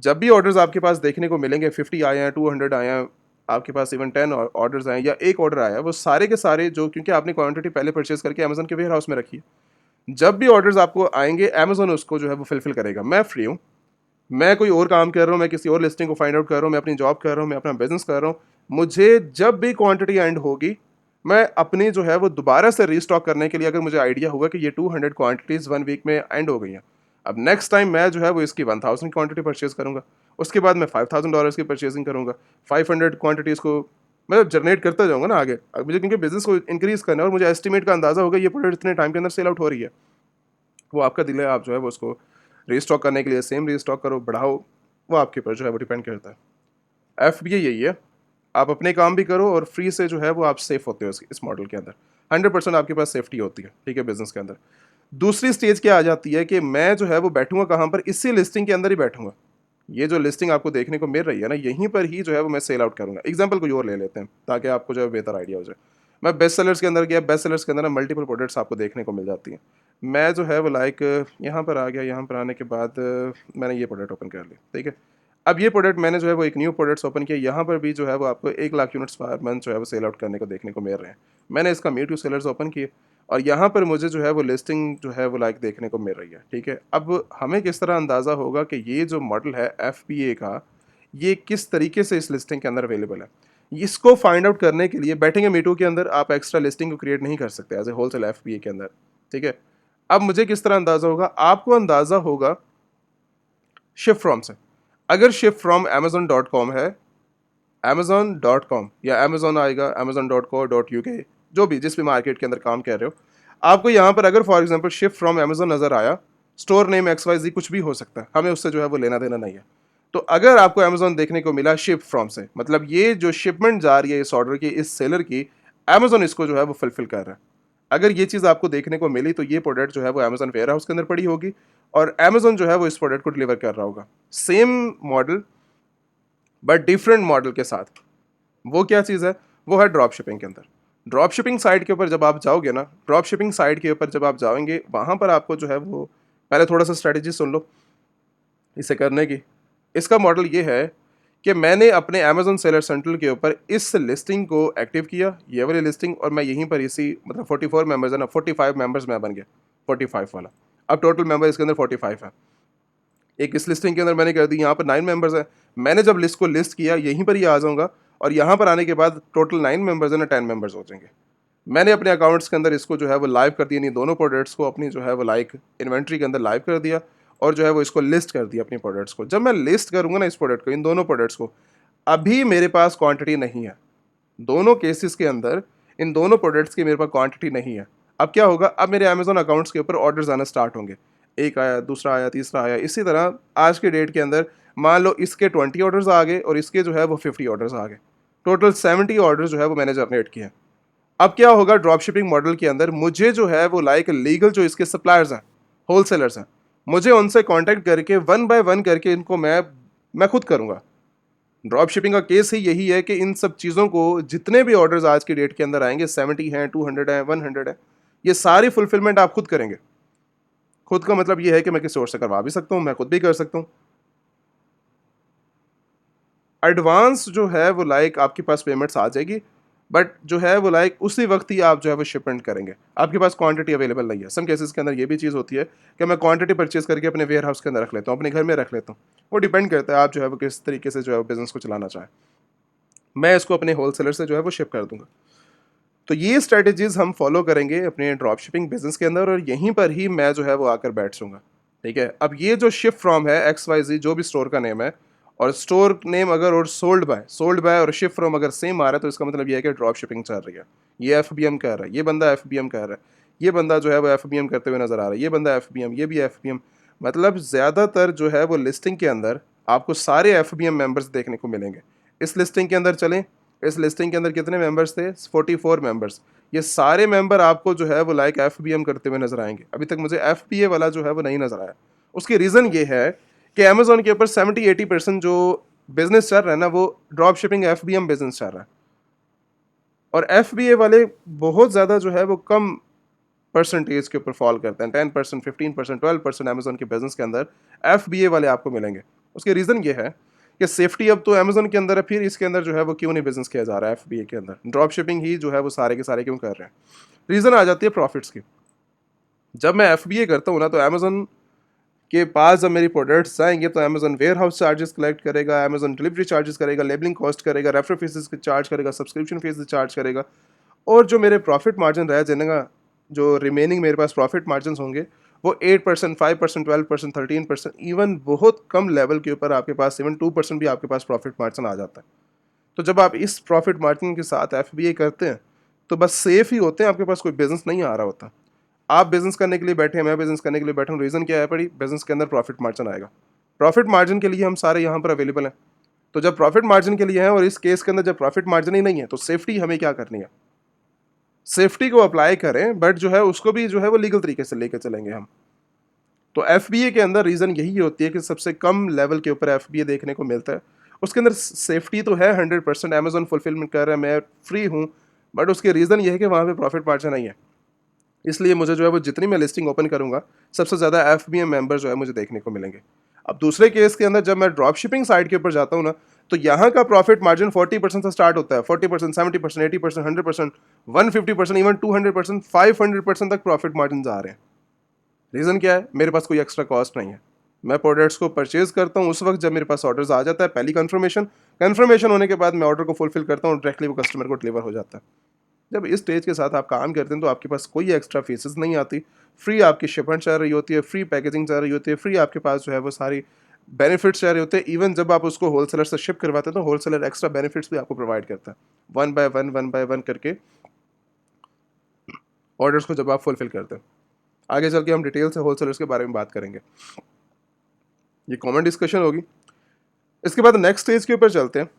जब भी ऑर्डर्स आपके पास देखने को मिलेंगे, 50 आए हैं, 200 आए हैं, आपके पास इवन 10 ऑर्डर्स आए या एक ऑर्डर आया, वो सारे के सारे जो, क्योंकि आपने क्वांटिटी पहले परचेज करके अमेजोन के वेयर हाउस में रखी है, जब भी ऑर्डर्स आपको आएंगे अमेजोन उसको जो है वो फिलफिल करेगा। मैं फ्री हूँ, मैं कोई और काम कर रहा हूँ, मैं किसी और लिस्टिंग को फाइंड आउट कर रहा हूँ, मैं अपनी जॉब कर रहा हूँ, मैं अपना बिजनेस कर रहा हूँ, मुझे जब भी क्वांटिटी एंड होगी, मैं अपनी जो है वो दोबारा से रीस्टॉक करने के लिए, अगर मुझे आइडिया होगा कि ये 200 क्वांटिटीज़ 1 वीक में एंड हो गई हैं, अब नेक्स्ट टाइम मैं जो है वो इसकी 1000 क्वांटिटी परचेज करूँगा, उसके बाद मैं $5000 की परचेजिंग करूँगा, 500 क्वांटिटीज़ को मतलब जनरेट करता जाऊँगा ना आगे। अब मुझे क्योंकि बिजनेस को इंक्रीज करना है और मुझे एस्टिमेट का अंदाजा होगा ये प्रोडक्ट इतने टाइम के अंदर सेल आउट हो रही है, वो आपका दिल है, आप जो है वो उसको रीस्टॉक करने के लिए सेम रीस्टॉक करो, बढ़ाओ, वो आपके ऊपर जो है वो डिपेंड करता है। एफ बी यही है, आप अपने काम भी करो और फ्री से जो है वो आप सेफ होते हो इस मॉडल के अंदर। 100% आपके पास सेफ्टी होती है, ठीक है, बिजनेस के अंदर। दूसरी स्टेज क्या आ जाती है कि मैं जो है वो बैठूंगा कहाँ पर, इसी लिस्टिंग के अंदर ही बैठूंगा। ये जो लिस्टिंग आपको देखने को मिल रही है ना, यहीं पर ही जो है वो मैं सेल आउट करूंगा। एग्जाम्पल कोई और ले लेते हैं ताकि आपको जो है बेहतर आइडिया हो जाए। मैं बेस्ट सेलर्स के अंदर गया, बेस्ट सेलर्स के अंदर मल्टीपल प्रोडक्ट्स आपको देखने को मिल जाती हैं। मैं जो है वो यहाँ पर आ गया, यहाँ पर आने के बाद मैंने ये प्रोडक्ट ओपन कर लिया, ठीक है। अब ये प्रोडक्ट मैंने जो है वो एक न्यू प्रोडक्ट्स ओपन किया, यहाँ पर भी जो है वो आपको 1 लाख यूनिट्स पर मंथ जो है वो सेल आउट करने को देखने को मिल रहे हैं। मैंने इसका मी टू सेलर्स ओपन किए और यहाँ पर मुझे जो है वो लिस्टिंग जो है वो देखने को मिल रही है, ठीक है। अब हमें किस तरह अंदाज़ा होगा कि ये जो मॉडल है एफपीए का, ये किस तरीके से इस लिस्टिंग के अंदर अवेलेबल है। इसको फाइंड आउट करने के लिए बैठेंगे मीटू के अंदर, आप एक्स्ट्रा लिस्टिंग को क्रिएट नहीं कर सकते एज ए होलसेल एफपीए के अंदर, ठीक है। अब मुझे किस तरह अंदाज़ा होगा, आपको अंदाज़ा होगा शिफ्ट फ्रॉम से। अगर शिफ्ट फ्रॉम amazon.com है, amazon.com या amazon आएगा, amazon.co.uk, जो भी जिस भी मार्केट के अंदर काम कर रहे हो, आपको यहाँ पर अगर for example shift from amazon नज़र आया, स्टोर नेम XYZ कुछ भी हो सकता है, हमें उससे जो है वो लेना देना नहीं है। तो अगर आपको अमेजोन देखने को मिला शिफ्ट फ्रॉम से, मतलब ये जो शिपमेंट जा रही है इस ऑर्डर की, इस सेलर की, अमेजोन इसको जो है वो फुलफिल कर रहा है। अगर ये चीज़ आपको देखने को मिली तो ये प्रोडक्ट जो है वो अमेजोन वेयर हाउस के अंदर पड़ी होगी और अमेजोन जो है वो इस प्रोडक्ट को डिलीवर कर रहा होगा, same model but different model के साथ। वो क्या चीज़ है, वो है ड्रॉप शिपिंग के अंदर। ड्रॉप शिपिंग साइट के ऊपर जब आप जाओगे ना, ड्रॉप शिपिंग साइट के ऊपर जब आप जाओगे, वहाँ पर आपको जो है वो पहले थोड़ा सा स्ट्रैटेजी सुन लो इसे करने की। इसका मॉडल ये है कि मैंने अपने अमेज़न सेलर सेंट्रल के ऊपर इस लिस्टिंग को एक्टिव किया, ये वाली लिस्टिंग, और मैं यहीं पर इसी मतलब 44 मेंबर्स है ना, 45 मेंबर्स मैं बन गया, 45 वाला। अब टोटल मेंबर इसके अंदर 45 है। एक इस लिस्टिंग के अंदर मैंने कर दी, यहाँ पर 9 मेंबर्स हैं। मैंने जब लिस्ट को लिस्ट किया यहीं पर ही आ जाऊँगा, और यहाँ पर आने के बाद टोटल 9 मेंबर्स है ना 10 मेंबर्स हो जाएंगे। मैंने अपने अकाउंट्स के अंदर इसको जो है वो लाइव कर दिया, नहीं दोनों प्रोडक्ट्स को अपनी जो है वो लाइक इन्वेंट्री के अंदर लाइव कर दिया, और जो है वो इसको लिस्ट कर दिया अपनी प्रोडक्ट्स को। जब मैं लिस्ट करूंगा ना इस प्रोडक्ट को, इन दोनों प्रोडक्ट्स को, अभी मेरे पास क्वांटिटी नहीं है। दोनों केसेस के अंदर इन दोनों प्रोडक्ट्स की मेरे पास क्वांटिटी नहीं है। अब क्या होगा, अब मेरे अमेजोन अकाउंट्स के ऊपर ऑर्डर्स आना स्टार्ट होंगे। एक आया, दूसरा आया, तीसरा आया, इसी तरह आज के डेट के अंदर मान लो इसके 20 ऑर्डर्स आ गए और इसके जो है वो 50 ऑर्डर्स आ गए। टोटल 70 ऑर्डर्स जो है वो मैंने जनरेट किए हैं। अब क्या होगा, ड्रॉप शिपिंग मॉडल के अंदर मुझे जो है वो लाइक लीगल जो इसके सप्लायर्स हैं, होलसेलर्स हैं, मुझे उनसे कांटेक्ट करके वन बाय वन करके इनको मैं खुद करूंगा। ड्रॉप शिपिंग का केस ही यही है कि इन सब चीज़ों को, जितने भी ऑर्डर्स आज की डेट के अंदर आएंगे, 70 हैं, 200 हैं, 100 है, ये सारी फुलफिलमेंट आप खुद करेंगे। खुद का मतलब ये है कि मैं किसी और से करवा भी सकता हूँ, मैं खुद भी कर सकता हूँ। एडवांस जो है वो लाइक आपके पास पेमेंट्स आ जाएगी, बट जो है वो लाइक उसी वक्त ही आप जो है वो शिपमेंट करेंगे। आपके पास क्वांटिटी अवेलेबल नहीं है। सम केसेस के अंदर ये भी चीज़ होती है कि मैं क्वांटिटी परचेज करके अपने वेयर हाउस के अंदर रख लेता हूँ, अपने घर में रख लेता हूँ। वो डिपेंड करता है आप जो है वो किस तरीके से जो है वो बिजनेस को चलाना चाहें। मैं इसको अपने होलसेलर से जो है वो शिप कर दूंगा। तो ये स्ट्रेटजीज हम फॉलो करेंगे अपने ड्रॉप शिपिंग बिजनेस के अंदर, और यहीं पर ही मैं जो है वो आकर बैठ जाऊंगा। ठीक है, अब ये जो शिप फ्रॉम है XYZ जो भी स्टोर का नेम है, और स्टोर नेम अगर और सोल्ड बाय और शिप फ्रॉम अगर सेम आ रहा है, तो इसका मतलब ये है कि ड्रॉप शिपिंग चल रही है। ये FBM कर रहा है, ये बंदा FBM कर रहा है, ये बंदा जो है वो FBM करते हुए नजर आ रहा है, ये बंदा FBM, ये भी FBM। मतलब ज़्यादातर जो है वो लिस्टिंग के अंदर आपको सारे FBM मेंबर्स देखने को मिलेंगे। इस लिस्टिंग के अंदर चलें, इस लिस्टिंग के अंदर कितने मेंबर्स थे, 44 मेंबर्स। ये सारे मेंबर आपको जो है वो लाइक FBM करते हुए नजर आएंगे। अभी तक मुझे FBA वाला जो है वो नहीं नजर आया। उसकी रीज़न ये है कि अमेजोन के ऊपर 70-80% जो बिजनेस चल रहा है ना, वो ड्रॉप शिपिंग FBM बिजनेस चल रहा है, और FBA वाले बहुत ज़्यादा जो है वो कम परसेंटेज के ऊपर फॉल करते हैं। 10%, 15%, 12% अमेजोन के बिजनेस के अंदर FBA वाले आपको मिलेंगे। उसके रीज़न ये है कि सेफ्टी अब तो अमेजोन के अंदर है, फिर इसके अंदर जो है वो क्यों नहीं बिजनेस किया जा रहा है FBA के अंदर, ड्रॉप शिपिंग ही जो है वो सारे के सारे क्यों कर रहे हैं। रीज़न आ जाती है प्रॉफिट्स की। जब मैं FBA करता हूँ ना, तो अमेजोन के पास जब मेरी प्रोडक्ट्स आएंगे तो Amazon warehouse charges collect करेगा, अमेजोन डिलीवरी चार्जेस करेगा, लेबलिंग कॉस्ट करेगा, रेफर फीस चार्ज करेगा, सब्सक्रिप्शन फीस चार्ज करेगा, और जो मेरे प्रॉफिट मार्जिन रह जाएगा, जो रिमेनिंग मेरे पास प्रॉफिट मार्जिन होंगे, वो 8%, 5%, 12%, 13%, इवन बहुत कम लेवल के ऊपर आपके पास इवन 2% भी आपके पास प्रॉफिट मार्जिन आ जाता है। तो जब आप इस प्रॉफिट मार्जिन के साथ FBA करते हैं, तो बस सेफ ही होते हैं, आपके पास कोई बिजनेस नहीं आ रहा होता। आप बिजनेस करने के लिए बैठे हैं, मैं बिजनेस करने के लिए बैठा हूँ, रीज़न क्या है पड़ी, बिजनेस के अंदर प्रॉफिट मार्जिन आएगा। प्रॉफिट मार्जिन के लिए हम सारे यहाँ पर अवेलेबल हैं। तो जब प्रॉफिट मार्जिन के लिए हैं, और इस केस के अंदर जब प्रॉफिट मार्जिन ही नहीं है, तो सेफ्टी हमें क्या करनी है, सेफ्टी को अप्लाई करें, बट जो है उसको भी जो है वो लीगल तरीके से लेकर चलेंगे हम। तो FBA के अंदर रीज़न यही होती है कि सबसे कम लेवल के ऊपर FBA देखने को मिलता है। उसके अंदर सेफ्टी तो है 100%, अमेजोन फुलफिलमेंट कर रहा है, मैं फ्री हूँ, बट उसके रीज़न ये है कि वहाँ पे प्रॉफिट मार्जिन नहीं है। इसलिए मुझे जो है वो जितनी मैं लिस्टिंग ओपन करूँगा, सबसे ज़्यादा FBM मेंबर जो है मुझे देखने को मिलेंगे। अब दूसरे केस के अंदर जब मैं ड्रॉप शिपिंग साइड के ऊपर जाता हूँ ना, तो यहाँ का प्रॉफिट मार्जिन 40% से स्टार्ट होता है। 40%, 70%, 80%, 100%, 150%, इवन 200%, 500% तक प्रॉफिट मार्जिन आ रहे हैं। रीज़न क्या है, मेरे पास कोई एक्स्ट्रा कॉस्ट नहीं है। मैं प्रोडक्ट्स को परचेज करता हूँ उस वक्त जब मेरे पास ऑर्डर्स आ जाता है, पहली कन्फर्मेशन होने के बाद मैं ऑर्डर को फुलफिल करता हूँ, डायरेक्टली वो कस्टमर को डिलीवर हो जाता है। जब इस स्टेज के साथ आप काम करते हैं, तो आपके पास कोई एक्स्ट्रा फीसेस नहीं आती, फ्री आपकी शिपमेंट चल रही होती है, फ्री पैकेजिंग चल रही होती है, फ्री आपके पास जो है वो सारी बेनिफिट्स चल रहे होते हैं। इवन जब आप उसको होलसेलर से शिप करवाते हैं, तो होलसेलर एक्स्ट्रा बेनिफिट्स भी आपको प्रोवाइड करता है, वन बाय वन करके ऑर्डर्स को जब आप फुलफिल करते हैं। आगे चल के हम डिटेल से होलसेलर्स के बारे में बात करेंगे, ये कॉमन डिस्कशन होगी। इसके बाद नेक्स्ट स्टेज के ऊपर चलते हैं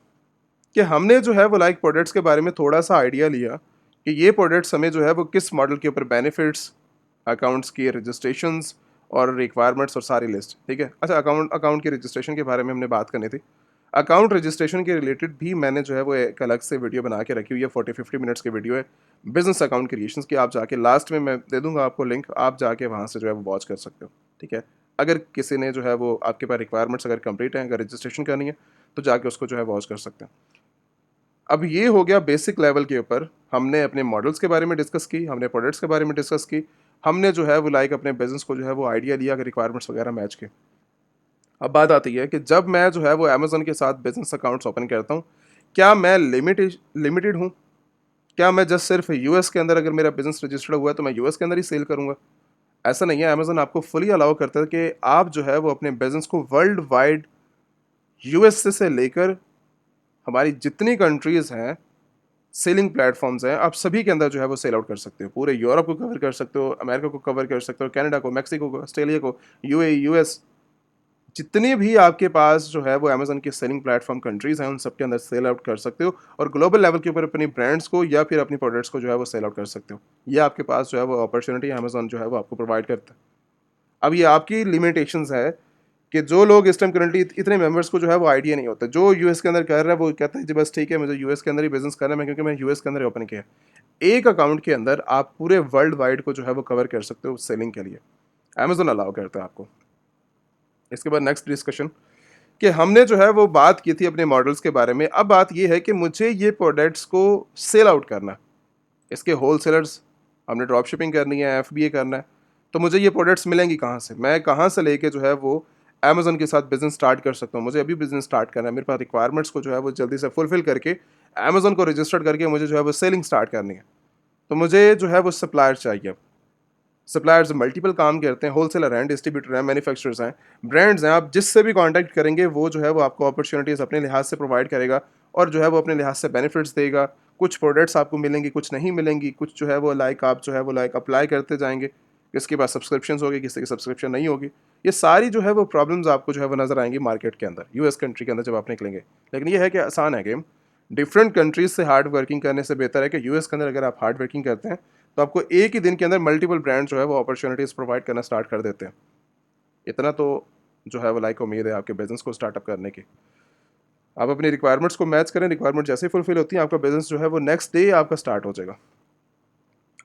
कि हमने जो है वो लाइक प्रोडक्ट्स के बारे में थोड़ा सा आइडिया लिया कि ये प्रोडक्ट्स हमें जो है वो किस मॉडल के ऊपर बेनिफिट्स, अकाउंट्स की रजिस्ट्रेशंस और रिक्वायरमेंट्स और सारी लिस्ट। ठीक है, अच्छा, अकाउंट अकाउंट की रजिस्ट्रेशन के बारे में हमने बात करनी थी। अकाउंट रजिस्ट्रेशन के रिलेटेड भी मैंने जो है वो एक अलग से वीडियो बना के रखी हुई है, 40-50 मिनट्स की वीडियो है बिजनेस अकाउंट क्रिएशंस की। आप जाके लास्ट में मैं दे दूंगा आपको लिंक, आप जाके वहाँ से जो है वो वॉच कर सकते हो। ठीक है। अगर किसी ने जो है वो आपके पास रिक्वायरमेंट्स अगर कंप्लीट हैं, अगर रजिस्ट्रेशन करनी है तो जाके उसको जो है वॉच कर सकते हैं। अब ये हो गया बेसिक लेवल के ऊपर, हमने अपने मॉडल्स के बारे में डिस्कस की, हमने प्रोडक्ट्स के बारे में डिस्कस की, हमने जो है वो लाइक अपने बिजनेस को जो है वो आइडिया लिया, अगर रिक्वायरमेंट्स वगैरह मैच के। अब बात आती है कि जब मैं जो है वो अमेज़न के साथ बिजनेस अकाउंट्स ओपन करता हूँ, क्या मैं लिमिटेड हूँ? क्या मैं जस्ट सिर्फ यूएस के अंदर अगर मेरा बिजनेस रजिस्टर्ड हुआ है तो मैं यूएस के अंदर ही सेल करूँगा? ऐसा नहीं है, अमेज़न आपको फुली अलाउ करता है कि आप जो है वो अपने बिजनेस को वर्ल्ड वाइड यूएस से लेकर हमारी जितनी कंट्रीज़ हैं, सेलिंग प्लेटफ़ॉर्म्स हैं, आप सभी के अंदर जो है वो सेल आउट कर सकते हो। पूरे यूरोप को कवर कर सकते हो, अमेरिका को कवर कर सकते हो, कनाडा को, मेक्सिको को, ऑस्ट्रेलिया को, यूएई, यूएस, जितनी भी आपके पास जो है वो अमेज़न की सेलिंग प्लेटफ़ॉर्म कंट्रीज़ हैं, उन सब के अंदर सेल आउट कर सकते हो और ग्लोबल लेवल के ऊपर अपनी ब्रांड्स को या फिर अपनी प्रोडक्ट्स को जो है वो सेल आउट कर सकते हो। ये आपके पास जो है वो अपॉर्च्युनिटी अमेज़न जो है वो आपको प्रोवाइड करता है। अब ये आपकी लिमिटेशंस है कि जो लोग इस टाइम करंटली इतने मेंबर्स को जो है वो आइडिया नहीं होता। जो यूएस के अंदर कर रहा है वो कहता है जी बस ठीक है, मुझे यूएस के अंदर ही बिज़नेस करना है, मैं क्योंकि मैं यूएस के अंदर ही ओपन किया है। एक अकाउंट के अंदर आप पूरे वर्ल्ड वाइड को जो है वो कवर कर सकते हो सेलिंग के लिए। अमेज़न अलाउ करता है आपको। इसके बाद नेक्स्ट डिस्कशन कि हमने जो है वो बात की थी अपने मॉडल्स के बारे में। अब बात ये है कि मुझे ये प्रोडक्ट्स को सेल आउट करना है। इसके होलसेलर्स, हमने ड्रॉप शिपिंग करनी है, एफबीए करना है, तो मुझे ये प्रोडक्ट्स मिलेंगी कहाँ से? मैं कहाँ से लेके जो है वो अमेज़न के साथ बिज़नेस स्टार्ट कर सकता हूँ? मुझे अभी बिज़नेस स्टार्ट करना है, मेरे पास रिक्वायरमेंट्स को जो है वो जल्दी से फुलफ़िल करके अमेज़न को रजिस्टर्ड करके मुझे जो है वो सेलिंग स्टार्ट करनी है। तो मुझे जो है वो सप्लायर चाहिए अब। सप्लायर्स मल्टीपल काम करते हैं, होलसेलर हैं, डिस्ट्रीब्यूटर हैं, मैन्युफैक्चरर्स हैं, ब्रांड्स हैं, आप जिससे भी कॉन्टैक्ट करेंगे वो जो है वो आपको अपॉर्चुनिटीज़ अपने लिहाज से प्रोवाइड करेगा और जो है वो अपने लिहाज से बेनिफिट्स देगा। कुछ प्रोडक्ट्स आपको मिलेंगी, कुछ नहीं मिलेंगी, कुछ जो है वो लाइक आप जो है वो लाइक अप्लाई करते जाएँगे, किसके पास सब्सक्रिप्शंस होगी, किसी की सब्सक्रिप्शन नहीं होगी। ये सारी जो है वो प्रॉब्लम्स आपको जो है वो नज़र आएँगी मार्केट के अंदर, यूएस कंट्री के अंदर जब आप निकलेंगे। लेकिन ये है कि आसान है गेम। डिफरेंट कंट्रीज़ से हार्ड वर्किंग करने से बेहतर है कि यूएस के अंदर अगर आप हार्ड वर्किंग करते हैं तो आपको एक ही दिन के अंदर मल्टीपल ब्रांड जो है वो अपॉर्चुनिटीज़ प्रोवाइड करना स्टार्ट कर देते हैं। इतना तो जो है वो लाइक उम्मीद है आपके बिज़नेस को स्टार्टअप करने की। आप अपनी रिक्वायरमेंट्स को मैच करें, रिक्वायरमेंट जैसे ही फुलफिल होती है आपका बिज़नेस जो है वो नेक्स्ट डे आपका स्टार्ट हो जाएगा।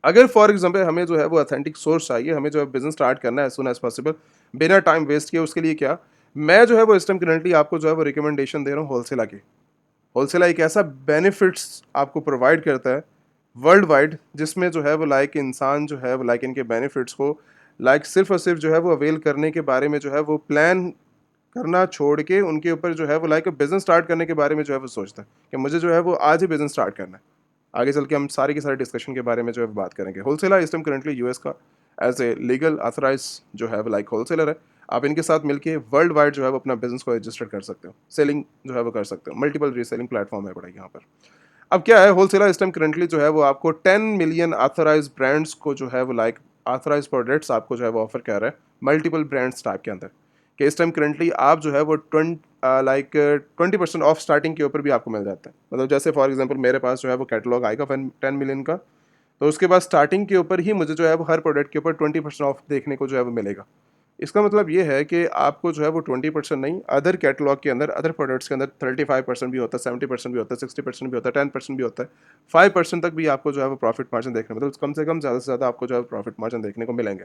अगर फॉर एग्जांपल हमें जो है वो ऑथेंटिक सोर्स चाहिए, हमें जो है बिज़नेस स्टार्ट करना है एज़ सून एज़ पॉसिबल, बिना टाइम वेस्ट किए, उसके लिए क्या? मैं जो है वो इस टाइम करंटली आपको जो है वो रिकमेंडेशन दे रहा हूँ होलसेला की। होलसेलर एक ऐसा बेनिफिट्स आपको प्रोवाइड करता है वर्ल्ड वाइड, जिसमें जो है वो लाइक इंसान जो है वो लाइक इनके बेनिफिट्स को लाइक सिर्फ और सिर्फ जो है वो अवेल करने के बारे में जो है वो प्लान करना छोड़ के उनके ऊपर जो है वो लाइक बिजनेस स्टार्ट करने के बारे में जो है वो सोचता है कि मुझे जो है वो आज ही बिजनेस स्टार्ट करना है। आगे चल के हम सारे के सारे डिस्कशन के बारे में जो है बात करेंगे। होलसेलर इस टाइम करंटली यूएस का एज ए लीगल ऑथराइज जो है वो लाइक होलसेलर है। आप इनके साथ मिलके वर्ल्ड वाइड जो है वो अपना बिजनेस को रजिस्टर कर सकते हो, सेलिंग जो है वो कर सकते हो। मल्टीपल रीसेलिंग प्लेटफॉर्म है बड़ा यहाँ पर। अब क्या है, होलसेलर इस टाइम करंटली जो है वो आपको 10 मिलियन ऑथराइज ब्रांड्स को जो है वो लाइक ऑथराइज प्रोडक्ट्स आपको जो है वो ऑफर कर रहा है मल्टीपल ब्रांड्स टाइप के अंदर। कि इस टाइम करंटली आप जो है वो 20% ऑफ स्टार्टिंग के ऊपर भी आपको मिल जाता है। मतलब जैसे फॉर एग्जांपल मेरे पास जो है वो कैटलॉग आएगा 10 मिलियन का, तो उसके बाद स्टार्टिंग के ऊपर ही मुझे जो है वो हर प्रोडक्ट के ऊपर 20% ऑफ देखने को जो है वो मिलेगा। इसका मतलब ये है कि आपको जो है वो 20% नहीं, अदर कैटलॉग के अंदर, अदर प्रोडक्ट्स के अंदर 35% भी होता है, 70% भी होता है, 60% भी होता है, 10% भी होता है, 5% तक भी आपको जो है वो प्रॉफिट मार्जिन देखने, मतलब कम से कम ज़्यादा से ज़्यादा आपको जो है प्रॉफिट मार्जिन देखने को मिलेंगे।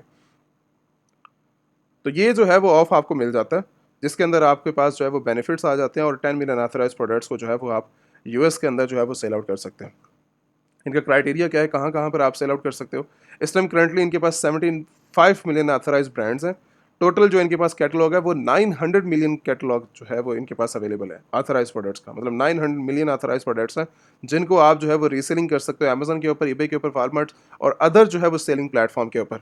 तो ये जो है वो ऑफ आपको मिल जाता है, जिसके अंदर आपके पास जो है वो बेनिफिट्स आ जाते हैं और 10 मिलियन ऑथराइज प्रोडक्ट्स को जो है वो आप यूएस के अंदर जो है वो सेल आउट कर सकते हैं। इनका क्राइटेरिया क्या है, कहाँ कहाँ पर आप सेल आउट कर सकते हो? इस टाइम करंटली इनके पास 75 मिलियन ऑथराइज ब्रांड्स हैं। टोटल जो इनके पास कैटलॉग है वो 900 मिलियन कैटलॉग जो है वो इनके पास अवेलेबल है ऑथराइज प्रोडक्ट्स का। मतलब 900 मिलियन ऑथराइज प्रोडक्ट्स हैं जिनको आप जो है वो रीसेलिंग कर सकते हो अमेजन के ऊपर, ईबे के ऊपर, वॉलमार्ट और अदर जो है वो सेलिंग प्लेटफॉर्म के ऊपर।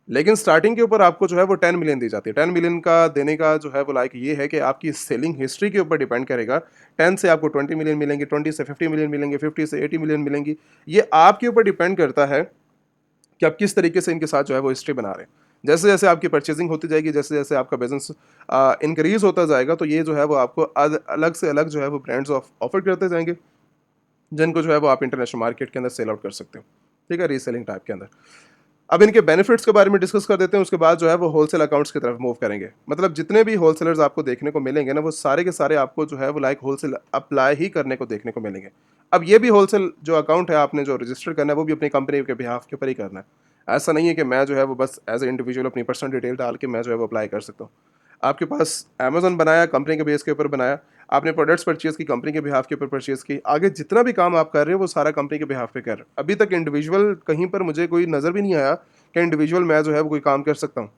लेकिन स्टार्टिंग के ऊपर आपको जो है वो 10 मिलियन दी जाती है। 10 मिलियन का देने का जो है वो लाइक ये है कि आपकी सेलिंग हिस्ट्री के ऊपर डिपेंड करेगा। 10 से आपको 20 मिलियन मिलेंगे, 20 से 50 मिलियन मिलेंगे, 50 से 80 मिलियन मिलेंगी। ये आपके ऊपर डिपेंड करता है कि आप किस तरीके से इनके साथ जो है वो हिस्ट्री बना रहे हैं। जैसे जैसे आपकी परचेजिंग होती जाएगी, जैसे जैसे आपका बिजनेस इंक्रीज होता जाएगा, तो ये जो है वो आपको अलग से अलग जो है वो ब्रांड्स ऑफर करते जाएंगे, जिनको जो है वो आप इंटरनेशनल मार्केट के अंदर सेल आउट कर सकते हो। ठीक है, रीसेलिंग टाइप के अंदर। अब इनके बेनिफिट्स के बारे में डिस्कस कर देते हैं, उसके बाद जो है वो होलसेल अकाउंट्स की तरफ मूव करेंगे। मतलब जितने भी होलसेलर्स आपको देखने को मिलेंगे ना, वो सारे के सारे आपको जो है वो लाइक होलसेल अप्लाई ही करने को देखने को मिलेंगे। अब ये भी होलसेल जो अकाउंट है आपने जो रजिस्टर करना है वो भी अपनी कंपनी के बिहाफ के ऊपर ही करना है। ऐसा नहीं है कि मैं जो है वो बस एज ए इंडिविजुअल अपनी पर्सनल डिटेल डाल के मैं जो है वो अप्लाई कर सकता हूँ। आपके पास अमेज़न बनाया, कंपनी के बेस के ऊपर बनाया, आपने प्रोडक्ट्स परचेज़ की, कंपनी के बिहाफ़ के ऊपर परचेज़ की, आगे जितना भी काम आप कर रहे हो वो सारा कंपनी के बिहाफ़ पे कर रहे हो। अभी तक इंडिविजुअल कहीं पर मुझे कोई नज़र भी नहीं आया कि इंडिविजुअल मैं जो है वो कोई काम कर सकता हूँ।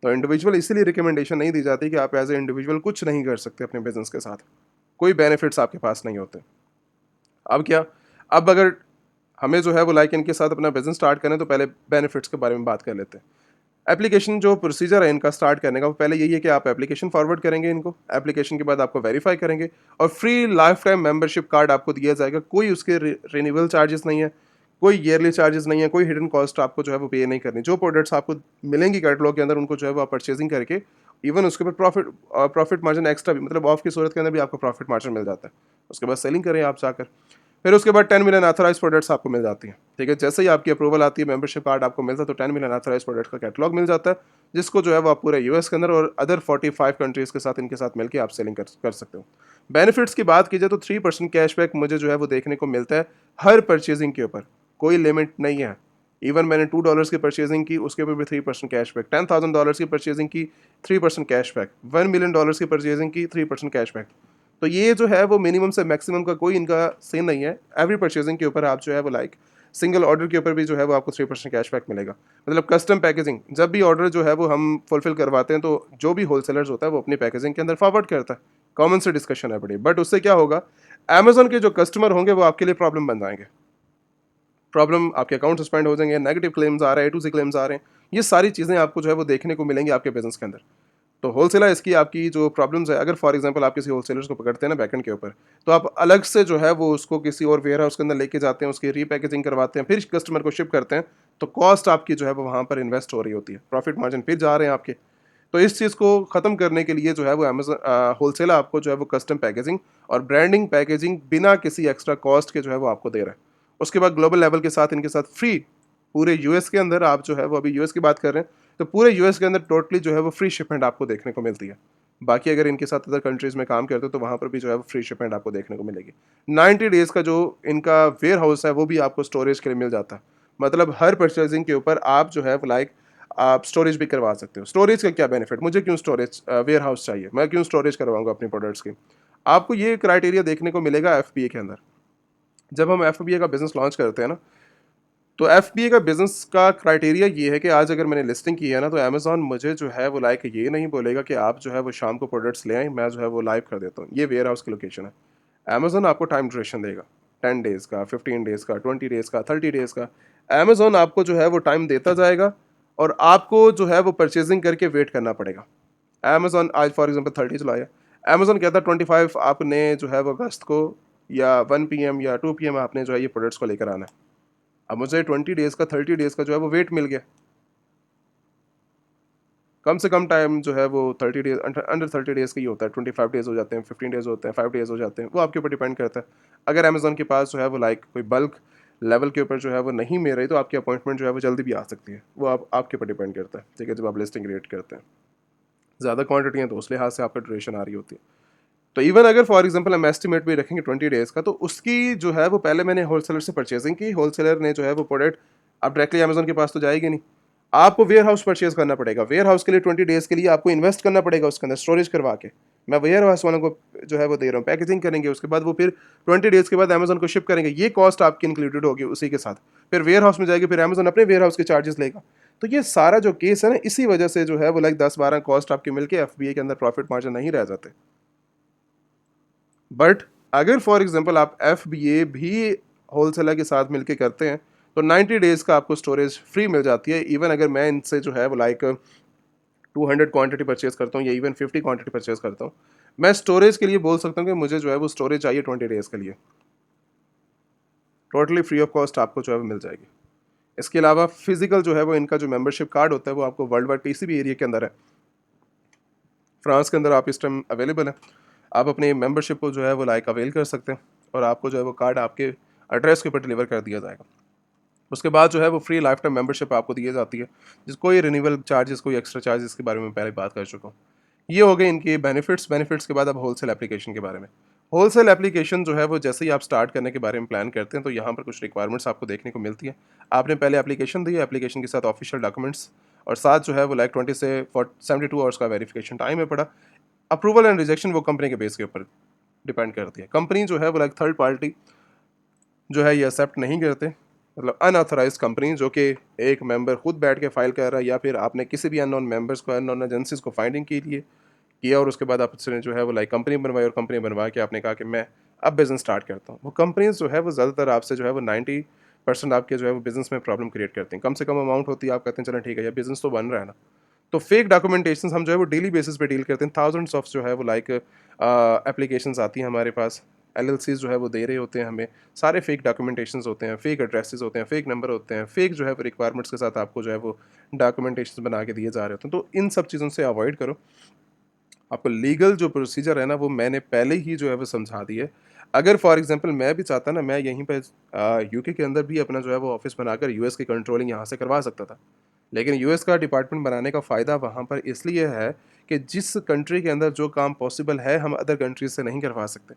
तो इंडिविजुअल इसीलिए रिकमेंडेशन नहीं दी जाती कि आप एज ए इंडिविजुअल कुछ नहीं कर सकते अपने बिजनेस के साथ, कोई बेनिफिट्स आपके पास नहीं होते। अब क्या, अब अगर हमें जो है वो लाइक इनके साथ अपना बिजनेस स्टार्ट करें तो पहले बेनिफिट्स के बारे में बात कर लेते हैं। एप्लीकेशन जो प्रोसीजर है इनका स्टार्ट करने का, वो पहले यही है कि आप एप्लीकेशन फॉरवर्ड करेंगे इनको, एप्लीकेशन के बाद आपको वेरीफाई करेंगे और free life time membership card आपको दिया जाएगा। कोई उसके रिन्यूअल चार्जेस नहीं है, कोई ईयरली चार्जेस नहीं है, कोई हिडन कॉस्ट आपको जो है वो पे नहीं करनी। जो प्रोडक्ट्स आपको मिलेंगी कैटलॉग के अंदर उनको जो है वो आप परचेजिंग करके इवन उसके ऊपर प्रॉफिट मार्जिन एक्स्ट्रा भी, मतलब ऑफ की सूरत के अंदर भी आपको प्रॉफिट मार्जिन मिल जाता है। उसके बाद सेलिंग करें आप जाकर, फिर उसके बाद 10 मिलियन ऑथराइज प्रोडक्ट्स आपको मिल जाती हैं। ठीक है, जैसे ही आपकी अप्रूवल आती है, मेंबरशिप कार्ड आपको मिलता है, तो 10 मिलियन ऑथराइज प्रोडक्ट्स का कैटलॉग मिल जाता है, जिसको जो है वो आप पूरे यूएस के अंदर और अदर 45 कंट्रीज़ के साथ इनके साथ मिलकर आप सेलिंग कर सकते हो। बेनिफिट्स की बात की जाए तो 3% कैशबैक मुझे जो है वो देखने को मिलता है हर परचेजिंग के ऊपर, कोई लिमिट नहीं है। इवन मैंने $2 की परचेजिंग की, उसके ऊपर भी 3% कैशबैक, $10,000 की परचेजिंग की, 3% कैशबैक, $1 मिलियन की परचेजिंग की, 3% कैशबैक। तो ये जो है वो मिनिमम से मैक्सिमम का कोई इनका सीन नहीं है। एवरी परचेजिंग के ऊपर आप जो है वो लाइक सिंगल ऑर्डर के ऊपर भी जो है वो आपको 3% कैशबैक मिलेगा। मतलब कस्टम पैकेजिंग, जब भी ऑर्डर जो है वो हम फुलफिल करवाते हैं तो जो भी होलसेलर्स होता है वो अपनी पैकेजिंग के अंदर फॉरवर्ड करता है। कॉमन से डिस्कशन है बड़ी, बट उससे क्या होगा, अमेजोन के जो कस्टमर होंगे वो आपके लिए प्रॉब्लम बन जाएंगे। प्रॉब्लम, आपके अकाउंट सस्पेंड हो जाएंगे, नेगेटिव क्लेम्स आ रहे हैं, A to Z क्लेम्स आ रहे हैं। ये सारी चीज़ें आपको जो है वो देखने को मिलेंगी आपके बिजनेस के अंदर। तो होलसेलर इसकी आपकी जो प्रॉब्लम्स है, अगर फॉर एग्जांपल आप किसी होलसेलर्स को पकड़ते हैं ना बैकएंड के ऊपर, तो आप अलग से जो है वो उसको किसी और वेयर हाउस के अंदर लेके जाते हैं, उसकी रीपैकेजिंग करवाते हैं, फिर कस्टमर को शिप करते हैं, तो कॉस्ट आपकी जो है वो वहाँ पर इन्वेस्ट हो रही होती है, प्रॉफिट मार्जिन फिर जा रहे हैं आपके। तो इस चीज़ को ख़त्म करने के लिए जो है वो अमेजन होलसेलर आपको जो है वो कस्टम पैकेजिंग और ब्रांडिंग पैकेजिंग बिना किसी एक्स्ट्रा कॉस्ट के जो है वो आपको दे रहा है। उसके बाद ग्लोबल लेवल के साथ इनके साथ फ्री, पूरे यूएस के अंदर आप जो है वो, अभी यूएस की बात कर रहे हैं, तो पूरे यूएस के अंदर टोटली जो है वो फ्री शिपमेंट आपको देखने को मिलती है। बाकी अगर इनके साथ अदर कंट्रीज़ में काम करते हो तो वहाँ पर भी जो है वो फ्री शिपमेंट आपको देखने को मिलेगी। 90 डेज़ का जो इनका वेयर हाउस है वो भी आपको स्टोरेज के लिए मिल जाता है। मतलब हर परचेजिंग के ऊपर आप जो है लाइक आप स्टोरेज भी करवा सकते हो। स्टोरेज का क्या बेनिफिट, मुझे क्यों स्टोरेज वेयर हाउस चाहिए, मैं क्यों स्टोरेज करवाऊंगा अपनी प्रोडक्ट्स की। आपको ये क्राइटेरिया देखने को मिलेगा एफबीए के अंदर। जब हम एफबीए का बिजनेस लॉन्च करते हैं ना, तो एफबीए का बिजनेस का क्राइटेरिया ये है कि आज अगर मैंने लिस्टिंग की है ना, तो अमेजोन मुझे जो है वो लाइक ये नहीं बोलेगा कि आप जो है वो शाम को प्रोडक्ट्स ले आए, मैं जो है वो लाइव कर देता हूँ, ये वेयर हाउस की लोकेशन है। अमेजोन आपको टाइम ड्यूरेशन देगा, 10 डेज़ का, 15 डेज़ का, 20 डेज़ का, 30 डेज़ का। अमेजोन आपको जो है वो टाइम देता जाएगा और आपको जो है वो परचेजिंग करके वेट करना पड़ेगा। अमेजोन आज फॉर एग्जांपल 30 जुलाई है, अमेजोन कहता है 25 आपने जो है वो अगस्त को या 1 PM या 2 PM आपने जो है ये प्रोडक्ट्स को लेकर आना है। अब मुझे 20 डेज़ का, 30 डेज़ का जो है वो वेट मिल गया। कम से कम टाइम जो है वो 30 डेज़, अंडर 30 डेज़ का ही होता है। 25 डेज़ हो जाते हैं, 15 डेज़ होते हैं, 5 डेज़ हो जाते हैं, वो आपके ऊपर डिपेंड करता है। अगर अमेजोन के पास जो है वो लाइक कोई बल्क लेवल के ऊपर जो है वो नहीं मिल रही, तो आपकी अपॉइंटमेंट जो है वो जल्दी भी आ सकती है। वो आपके ऊपर डिपेंड करता है, ठीक है, जब आप लिस्टिंग क्रिएट करते हैं। ज़्यादा क्वांटिटी है तो उस लिहाज से आपका ड्यूरेशन आ रही होती है। तो इवन अगर फॉर एग्जांपल हम एस्टिमेट भी रखेंगे 20 डेज़ का, तो उसकी जो है वो पहले मैंने होलसेलर से परचेजिंग की, होलसेलर ने जो है वो प्रोडक्ट अब डायरेक्टली अमेजोन के पास तो जाएगी नहीं, आपको वेयर हाउस परचेज करना पड़ेगा। वेयर हाउस के लिए 20 डेज़ के लिए आपको इन्वेस्ट करना पड़ेगा उसके अंदर स्टोरेज करवा के। मैं वेयर हाउस वालों को जो है वो दे रहा हूँ, पैकेजिंग करेंगे, उसके बाद वो फिर 20 डेज़ के बाद अमेजोन को शिप करेंगे, ये कॉस्ट आपकी इंक्लूडेड होगी उसी के साथ। फिर वेयर हाउस में जाएगी, फिर अमेजोन अपने वेयर हाउस के चार्जेस लेगा। तो ये सारा जो केस है ना, इसी वजह से जो है वो लाइक 10-12 कॉस्ट आपके मिलके एफबीए के अंदर प्रॉफिट मार्जिन नहीं रह जाते। बट अगर फॉर एग्जांपल आप एफबीए भी होलसेलर के साथ मिलके करते हैं, तो 90 डेज़ का आपको स्टोरेज फ्री मिल जाती है। इवन अगर मैं इनसे जो है वो लाइक 200 क्वांटिटी परचेज करता हूँ या इवन 50 क्वांटिटी परचेज करता हूँ, मैं स्टोरेज के लिए बोल सकता हूँ कि मुझे जो है वो स्टोरेज चाहिए 20 डेज़ के लिए, टोटली फ्री ऑफ कॉस्ट आपको जो है वो मिल जाएगी। इसके अलावा फिजिकल जो है वो इनका जो मेंबरशिप कार्ड होता है वो आपको वर्ल्ड वाइड किसी भी एरिया के अंदर है, फ्रांस के अंदर आप इस टाइम अवेलेबल है, आप अपनी मेंबरशिप को जो है वो लाइक अवेल कर सकते हैं और आपको जो है वो कार्ड आपके एड्रेस के ऊपर डिलीवर कर दिया जाएगा। उसके बाद जो है वो फ्री लाइफ टाइम मेंबरशिप आपको दी जाती है, जिस कोई रिन्यूअल चार्जेस, कोई एक्स्ट्रा चार्जेस के बारे में पहले बात कर चुका हूँ। ये हो गए इनके बेनिफिट्स। बेनिफिट्स के बाद अब होलसेल एप्लीकेशन के बारे में। होलसेल एप्लीकेशन जो है वो जैसे ही आप स्टार्ट करने के बारे में प्लान करते हैं तो यहाँ पर कुछ रिक्वायरमेंट्स आपको देखने को मिलती है। आपने पहले एप्लीकेशन दी है, एप्लीकेशन के साथ ऑफिशियल डॉक्यूमेंट्स और साथ जो है वो लाइक 20 से 72 आवर्स का वेरिफिकेशन टाइम है पड़ा। अप्रूवल एंड रिजेक्शन वो कंपनी के बेस के ऊपर डिपेंड करती है। कंपनी जो है वो लाइक थर्ड पार्टी जो है ये एक्सेप्ट नहीं करते, मतलब अनऑथराइज कंपनी जो कि एक मेंबर खुद बैठ के फाइल कर रहा है या फिर आपने किसी भी अननोन मेंबर्स को, अननोन एजेंसीज को फाइंडिंग के लिए किया और उसके बाद आपने जो है वो लाइक कंपनी बनवाई और कंपनी बनवा के आपने कहा कि मैं अब बिजनेस स्टार्ट करता हूँ। वो कंपनीज जो है वो ज़्यादातर आपसे जो है वो 90% आपके जो है वो बिजनेस में प्रॉब्लम क्रिएट करती हैं। कम से कम अमाउंट होती है, आप कहते हैं चलो ठीक है ये बिजनेस तो बन रहा है ना। तो फेक डॉक्यूमेंटेशन हम जो है वो डेली बेसिस पे डील करते हैं। थाउजेंड्स ऑफ जो है वो लाइक एप्लीकेशंस आती हैं हमारे पास। एलएलसीज जो है वो दे रहे होते हैं हमें, सारे फेक डॉक्यूमेंटेशंस होते हैं, फेक एड्रेसेस होते हैं, फेक नंबर होते हैं, फेक जो है वो रिक्वायरमेंट्स के साथ आपको जो है वो डॉक्यूमेंटेशन बना के दिए जा रहे होते हैं। तो इन सब चीज़ों से अवॉइड करो। आपको लीगल जो प्रोसीजर है ना वो मैंने पहले ही जो है वो समझा दी है। अगर फॉर एग्जांपल मैं भी चाहता ना, मैं यहीं पे यूके के अंदर भी अपना जो है वो ऑफिस बनाकर यूएस की कंट्रोलिंग यहाँ से करवा सकता था। लेकिन यूएस का डिपार्टमेंट बनाने का फ़ायदा वहाँ पर इसलिए है कि जिस कंट्री के अंदर जो काम पॉसिबल है हम अदर कंट्रीज से नहीं करवा सकते।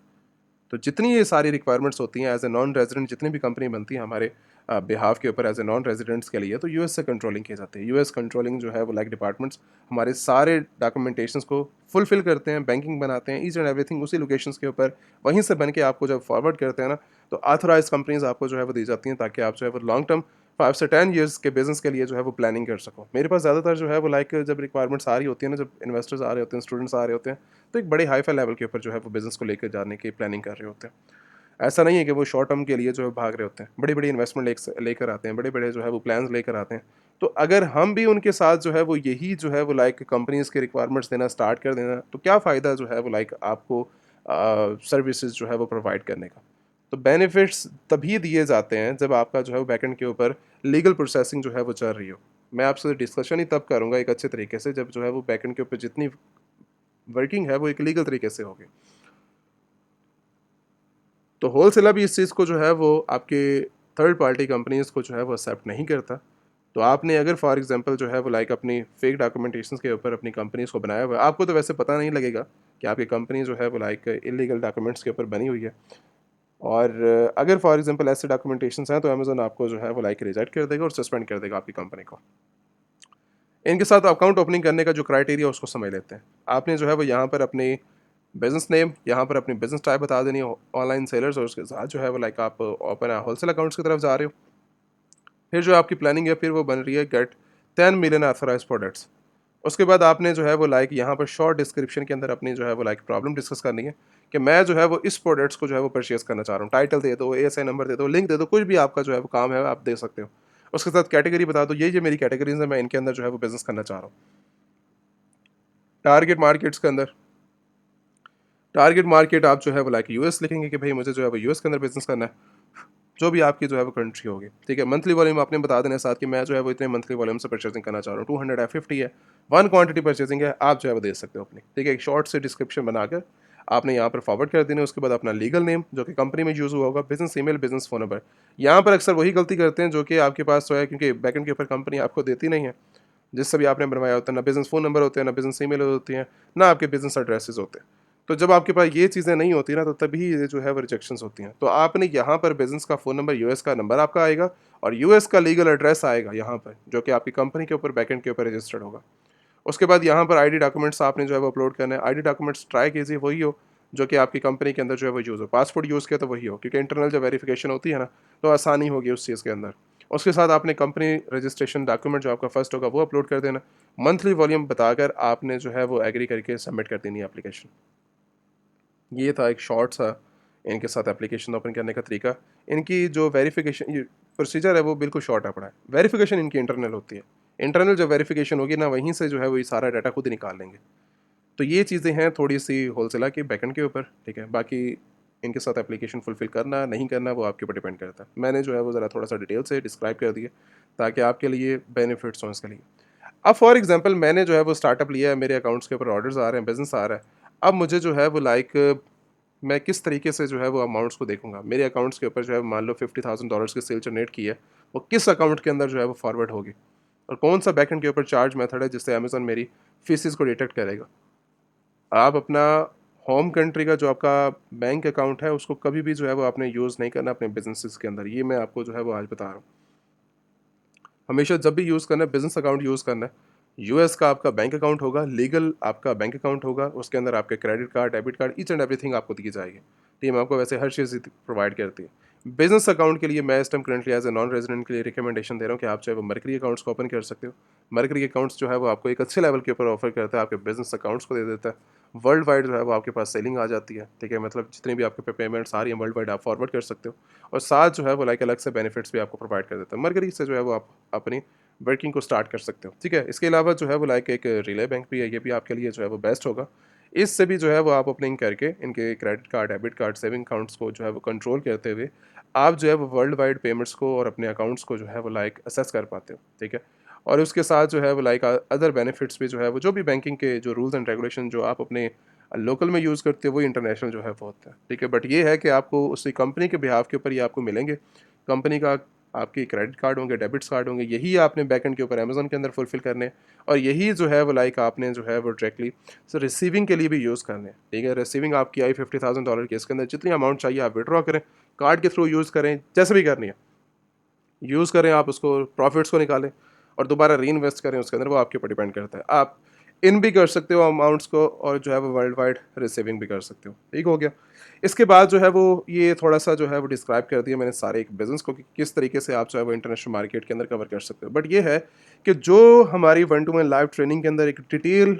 तो जितनी ये सारी रिक्वायरमेंट्स होती हैं एज ए नॉन रेजिडेंट, जितनी भी कंपनी बनती है हमारे बिहाफ के ऊपर एज ए नॉन रेजिडेंट्स के लिए, तो यूएस से कंट्रोलिंग की जाती है। यूएस कंट्रोलिंग जो है वो लाइक डिपार्टमेंट्स हमारे सारे डॉक्यूमेंटेशंस को फुलफिल करते हैं, बैंकिंग बनाते हैं, ईच एंड एवरीथिंग उसी लोकेशंस के ऊपर वहीं से बन के आपको जब फॉरवर्ड करते हैं ना, तो ऑथराइज कंपनीज आपको जो है वो दी जाती हैं ताकि आप जो है वो लॉन्ग टर्म 5 से 10 ईयर्स के बिजनेस के लिए जो है वो प्लानिंग कर सको। मेरे पास ज़्यादातर जो है वो लाइक जब रिक्वायरमेंट्स आ रही होती है ना, जब इन्वेस्टर्स आ रहे होते हैं, स्टूडेंट्स आ रहे होते हैं, तो एक बड़े हाई फाई लेवल के ऊपर जो है वो बिजनेस को लेकर जाने की प्लानिंग कर रहे होते हैं। ऐसा नहीं है कि वो शॉर्ट टर्म के लिए जो है भाग रहे होते हैं, बड़ी बड़ी इन्वेस्टमेंट लेकर आते हैं, बड़े बड़े जो है वो प्लान्स लेकर आते हैं। तो अगर हम भी उनके साथ जो है वो यही जो है वो लाइक कंपनीज के रिक्वायरमेंट्स देना स्टार्ट कर देना, तो क्या फ़ायदा जो है वो लाइक आपको सर्विसेज जो है वो प्रोवाइड करने का। तो बेनिफिट्स तभी दिए जाते हैं जब आपका जो है वो बैकएंड के ऊपर लीगल प्रोसेसिंग जो है वो चल रही हो। मैं आपसे डिस्कशन ही तब करूँगा एक अच्छे तरीके से जब जो है वो बैकएंड के ऊपर जितनी वर्किंग है वो एक लीगल तरीके से होगी। तो होलसेलर भी इस चीज़ को जो है वो आपके थर्ड पार्टी कंपनीज़ को जो है वो एक्सेप्ट नहीं करता। तो आपने अगर फॉर एग्जांपल जो है वो लाइक अपनी फेक डॉक्यूमेंटेशंस के ऊपर अपनी कंपनीज़ को बनाया हुआ है, आपको तो वैसे पता नहीं लगेगा कि आपकी कंपनी जो है वो लाइक इलीगल डॉक्यूमेंट्स के ऊपर बनी हुई है। और अगर फॉर एग्जांपल ऐसे डॉक्यूमेंटेशंस हैं तो अमेज़न आपको जो है वो लाइक रिजेक्ट कर देगा और सस्पेंड कर देगा आपकी कंपनी को। इनके साथ अकाउंट ओपनिंग करने का जो क्राइटेरिया उसको समझ लेते हैं। आपने जो है वो यहाँ पर अपनी बिज़नेस नेम, यहाँ पर अपनी बिज़नेस टाइप बता देनी है, ऑनलाइन सेलर्स, और उसके साथ जो है वो लाइक आप ओपन होलसेल अकाउंट्स की तरफ जा रहे हो। फिर जो आपकी प्लानिंग है फिर वो बन रही है गेट 10 मिलियन ऑथराइज प्रोडक्ट्स। उसके बाद आपने जो है वो लाइक यहाँ पर शॉर्ट डिस्क्रिप्शन के अंदर अपनी जो है वो लाइक प्रॉब्लम डिस्कस करनी है कि मैं जो है वो इस प्रोडक्ट्स को जो है वो परचेज करना चाह रहा हूँ। टाइटल दे दो, एएसआई नंबर दे दो, लिंक दे दो, कुछ भी आपका जो है वो काम है आप दे सकते हो। उसके साथ कैटेगरी बता दो, ये मेरी कैटेगरीज है, मैं इनके अंदर जो है वो बिजनेस करना चाह रहा हूँ। टारगेट मार्केट्स के अंदर, टारगेट मार्केट आप जो है वो लाइक यूएस लिखेंगे कि भाई मुझे जो है वो यूएस के अंदर बिजनेस करना है, जो भी आपकी जो है वो कंट्री होगी। ठीक है, मंथली वॉल्यूम आपने बता देना साथ कि मैं जो है वो इतने मंथली वॉल्यूम से परचेजिंग करना चाह रहा हूँ, 200 है, 50 है, वन क्वांटिटी परचेजिंग है, आप जो है वो दे सकते हो अपनी। ठीक है, एक शॉर्ट से डिस्क्रिप्शन बनाकर आपने यहाँ पर फॉरवर्ड कर देना। उसके बाद अपना लीगल नेम जो कि कंपनी में यूज़ हुआ होगा, business email, business phone number. यहाँ पर अक्सर वही गलती करते हैं जो कि आपके पास जो है, क्योंकि बैकएंड के ऊपर कंपनी आपको देती नहीं है जिससे भी आपने बनवाया होता है, ना बिजनेस फ़ोन नंबर होते हैं, ना बिजनेस ईमेल होती हैं, ना आपके बिजनेस एड्रेसेस होते हैं। तो जब आपके पास ये चीज़ें नहीं होती ना, तो तभी ये जो है वो रिजेक्शंस होती हैं। तो आपने यहाँ पर बिजनेस का फ़ोन नंबर, यूएस का नंबर आपका आएगा और यूएस का लीगल एड्रेस आएगा यहाँ पर, जो कि आपकी कंपनी के ऊपर बैकएंड के ऊपर रजिस्टर्ड होगा। उसके बाद यहाँ पर आईडी डॉक्यूमेंट्स आपने जो है वो अपलोड करना है। आईडी डॉक्यूमेंट्स ट्राई कीजिए वही हो जो कि आपकी कंपनी के अंदर जो है वो यूज़ हो। पासपोर्ट यूज़ किया तो वही हो, क्योंकि इंटरनल जब वेरिफिकेशन होती है ना, तो आसानी होगी उस चीज़ के अंदर। उसके साथ आपने कंपनी रजिस्ट्रेशन डॉक्यूमेंट जो आपका फर्स्ट होगा वो अपलोड कर देना। मंथली वॉल्यूम बताकर आपने जो है वो एग्री करके सबमिट कर देनी है एप्लीकेशन। ये था एक शॉर्ट सा इनके साथ एप्लीकेशन ओपन करने का तरीका। इनकी जो वेरिफिकेशन ये प्रोसीजर है वो बिल्कुल शॉर्ट है पड़ा है। वेरिफिकेशन इनकी इंटरनल होती है। इंटरनल जो वेरिफिकेशन होगी ना, वहीं से जो है वो ये सारा डाटा खुद ही निकाल लेंगे। तो ये चीज़ें हैं थोड़ी-सी होलसेलर के बैकएंड के ऊपर, ठीक है। बाकी इनके साथ एप्लीकेशन फुलफ़िल करना, नहीं करना वो आपके ऊपर डिपेंड करता है। मैंने जो है वो ज़रा थोड़ा-सा डिटेल से डिस्क्राइब कर दिया ताकि आपके लिए बेनिफिट्स हों इसके लिए। अब फॉर एग्ज़ाम्पल मैंने जो है वो स्टार्टअप लिया है, मेरे अकाउंट्स के ऊपर ऑर्डर्स आ रहे हैं, बिज़नेस आ रहा है। अब मुझे जो है वो लाइक मैं किस तरीके से जो है वो अमाउंट्स को देखूँगा। मेरे अकाउंट्स के ऊपर जो है मान लो $50,000 की सेल जनरेट की है, वो किस अकाउंट के अंदर जो है वो फॉरवर्ड होगी और कौन-सा बैकएंड के ऊपर चार्ज मेथड है जिससे अमेज़न मेरी फीसेस को डिटेक्ट करेगा। आप अपना होम कंट्री का जो आपका बैंक अकाउंट है उसको कभी भी जो है वो आपने यूज़ नहीं करना अपने बिजनेसेस के अंदर। ये मैं आपको जो है वो आज बता रहा हूँ। हमेशा जब भी यूज़ करना है बिजनेस अकाउंट यूज़ करना है, यूएस का आपका बैंक अकाउंट होगा, लीगल आपका बैंक अकाउंट होगा, उसके अंदर आपके credit card, debit card, each and everything आपको दी जाएगी। टीम आपको वैसे हर चीज़ प्रोवाइड करती है। बिजनेस अकाउंट के लिए मैं इस time currently as a non resident के लिए रिकमेंडेशन दे रहा हूँ कि आप जो है वो मरकरी अकाउंट्स को ओपन कर सकते हो। मरकरी अकाउंट्स जो है वो आपको एक अच्छे लेवल के ऊपर ऑफर करता है, आपके बिजनेस अकाउंट्स को दे देता है। वर्ल्ड वाइड जो है वो आपके पास सेलिंग आ जाती है, ठीक है, मतलब जितनी भी आपके पे पेमेंट्स आ रही हैं वर्ल्ड वाइड आप फॉरवर्ड कर सकते हो। और साथ जो है वो लाइक अलग से बेनिफिट्स भी आपको प्रोवाइड कर देता है। मरकरी से जो है वो आप अपनी वर्किंग को स्टार्ट कर सकते हो, ठीक है। इसके अलावा जो है वो लाइक एक रिले बैंक भी है, ये भी आपके लिए जो है वो बेस्ट होगा। इससे भी जो है वो आप ओपनिंग करके इनके credit card, debit card, saving accounts को जो है वो कंट्रोल करते हुए आप जो है वो वर्ल्ड वाइड पेमेंट्स को और अपने अकाउंट्स को जो है वो लाइक असेस कर पाते हो, ठीक है। और उसके साथ जो है वो लाइक अदर बेनिफिट्स भी जो है वो जो भी बैंकिंग के जो रूल्स एंड रेगुलेशन जो आप अपने लोकल में यूज़ करते हो वो इंटरनेशनल जो है वो होता है, ठीक है। बट ये है कि आपको उसी कंपनी के बिहाफ के ऊपर ये आपको मिलेंगे। कंपनी का आपके क्रेडिट कार्ड होंगे, डेबिट्स कार्ड होंगे, यही आपने बैकएंड के ऊपर अमेज़न के अंदर फुलफ़िल करने हैं। और यही जो है वो लाइक आपने जो है वो डायरेक्टली सो रिसीविंग के लिए भी यूज़ करने हैं, ठीक है। रिसीविंग आपकी आई $50,000 की, इसके अंदर जितनी अमाउंट चाहिए आप विड्रॉ करें, कार्ड के थ्रू यूज़ करें, जैसे भी करनी है यूज़ करें, आप उसको प्रॉफिट्स को निकालें और दोबारा री इन्वेस्ट करें उसके अंदर, वो आपके ऊपर डिपेंड करता है। आप इन भी कर सकते हो अमाउंट्स को और जो है वो वर्ल्ड वाइड रिसीविंग भी कर सकते हो, ठीक हो गया। इसके बाद जो है वो ये थोड़ा सा जो है वो डिस्क्राइब कर दिया मैंने सारे एक बिज़नेस को कि किस तरीके से आप जो है वो इंटरनेशनल मार्केट के अंदर कवर कर सकते हो। बट ये है कि जो हमारी 1 टू 1 लाइव ट्रेनिंग के अंदर एक डिटेल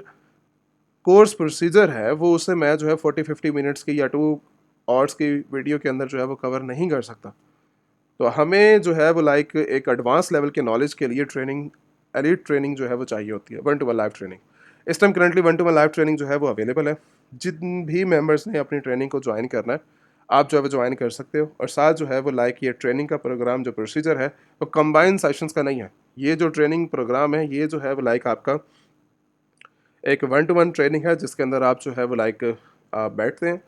कोर्स प्रोसीजर है, वो उसे मैं जो है 40-50 मिनट्स की या 2 आवर्स की वीडियो के अंदर जो है वो कवर नहीं कर सकता। तो हमें जो है वो लाइक एक एडवांस लेवल के नॉलेज के लिए ट्रेनिंग, एलीट ट्रेनिंग जो है वो चाहिए होती है, 1 टू 1 लाइव ट्रेनिंग। इस time currently 1 to 1 live training जो है वो अवेलेबल है। जिन भी मेंबर्स ने अपनी ट्रेनिंग को ज्वाइन करना है, आप जो है वो ज्वाइन कर सकते हो। और साथ जो है वो लाइक ये ट्रेनिंग का प्रोग्राम जो प्रोसीजर है वो कंबाइंड सेशंस का नहीं है। ये जो ट्रेनिंग प्रोग्राम है ये जो है वो लाइक आपका एक 1 टू 1 ट्रेनिंग है, जिसके अंदर आप जो है वो लाइक बैठते हैं,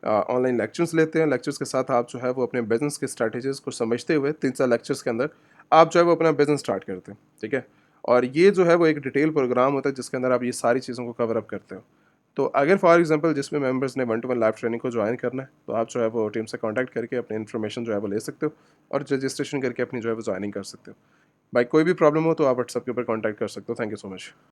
ऑनलाइन लेक्चर्स लेते हैं। लेक्चर्स के साथ आप जो है वो अपने बिजनेस के स्ट्रैटेजीज़ को समझते हुए 3-4 लेक्चर्स के अंदर आप जो है वो अपना बिजनेस स्टार्ट करते हैं, ठीक है। और ये जो है वो एक डिटेल प्रोग्राम होता है जिसके अंदर आप ये सारी चीज़ों को कवर अप करते हो। तो अगर फॉर एग्जांपल जिसमें मेंबर्स ने 1 टू 1 लाइव ट्रेनिंग को ज्वाइन करना है, तो आप जो है वो टीम से कॉन्टैक्ट करके अपनी इन्फॉर्मेशन जो है वो ले सकते हो और रजिस्ट्रेशन करके अपनी जो है वो ज्वाइनिंग कर सकते हो। भाई कोई भी प्रॉब्लम हो तो आप व्हाट्सएप के ऊपर कॉन्टैक्ट कर सकते हो। Thank you so much.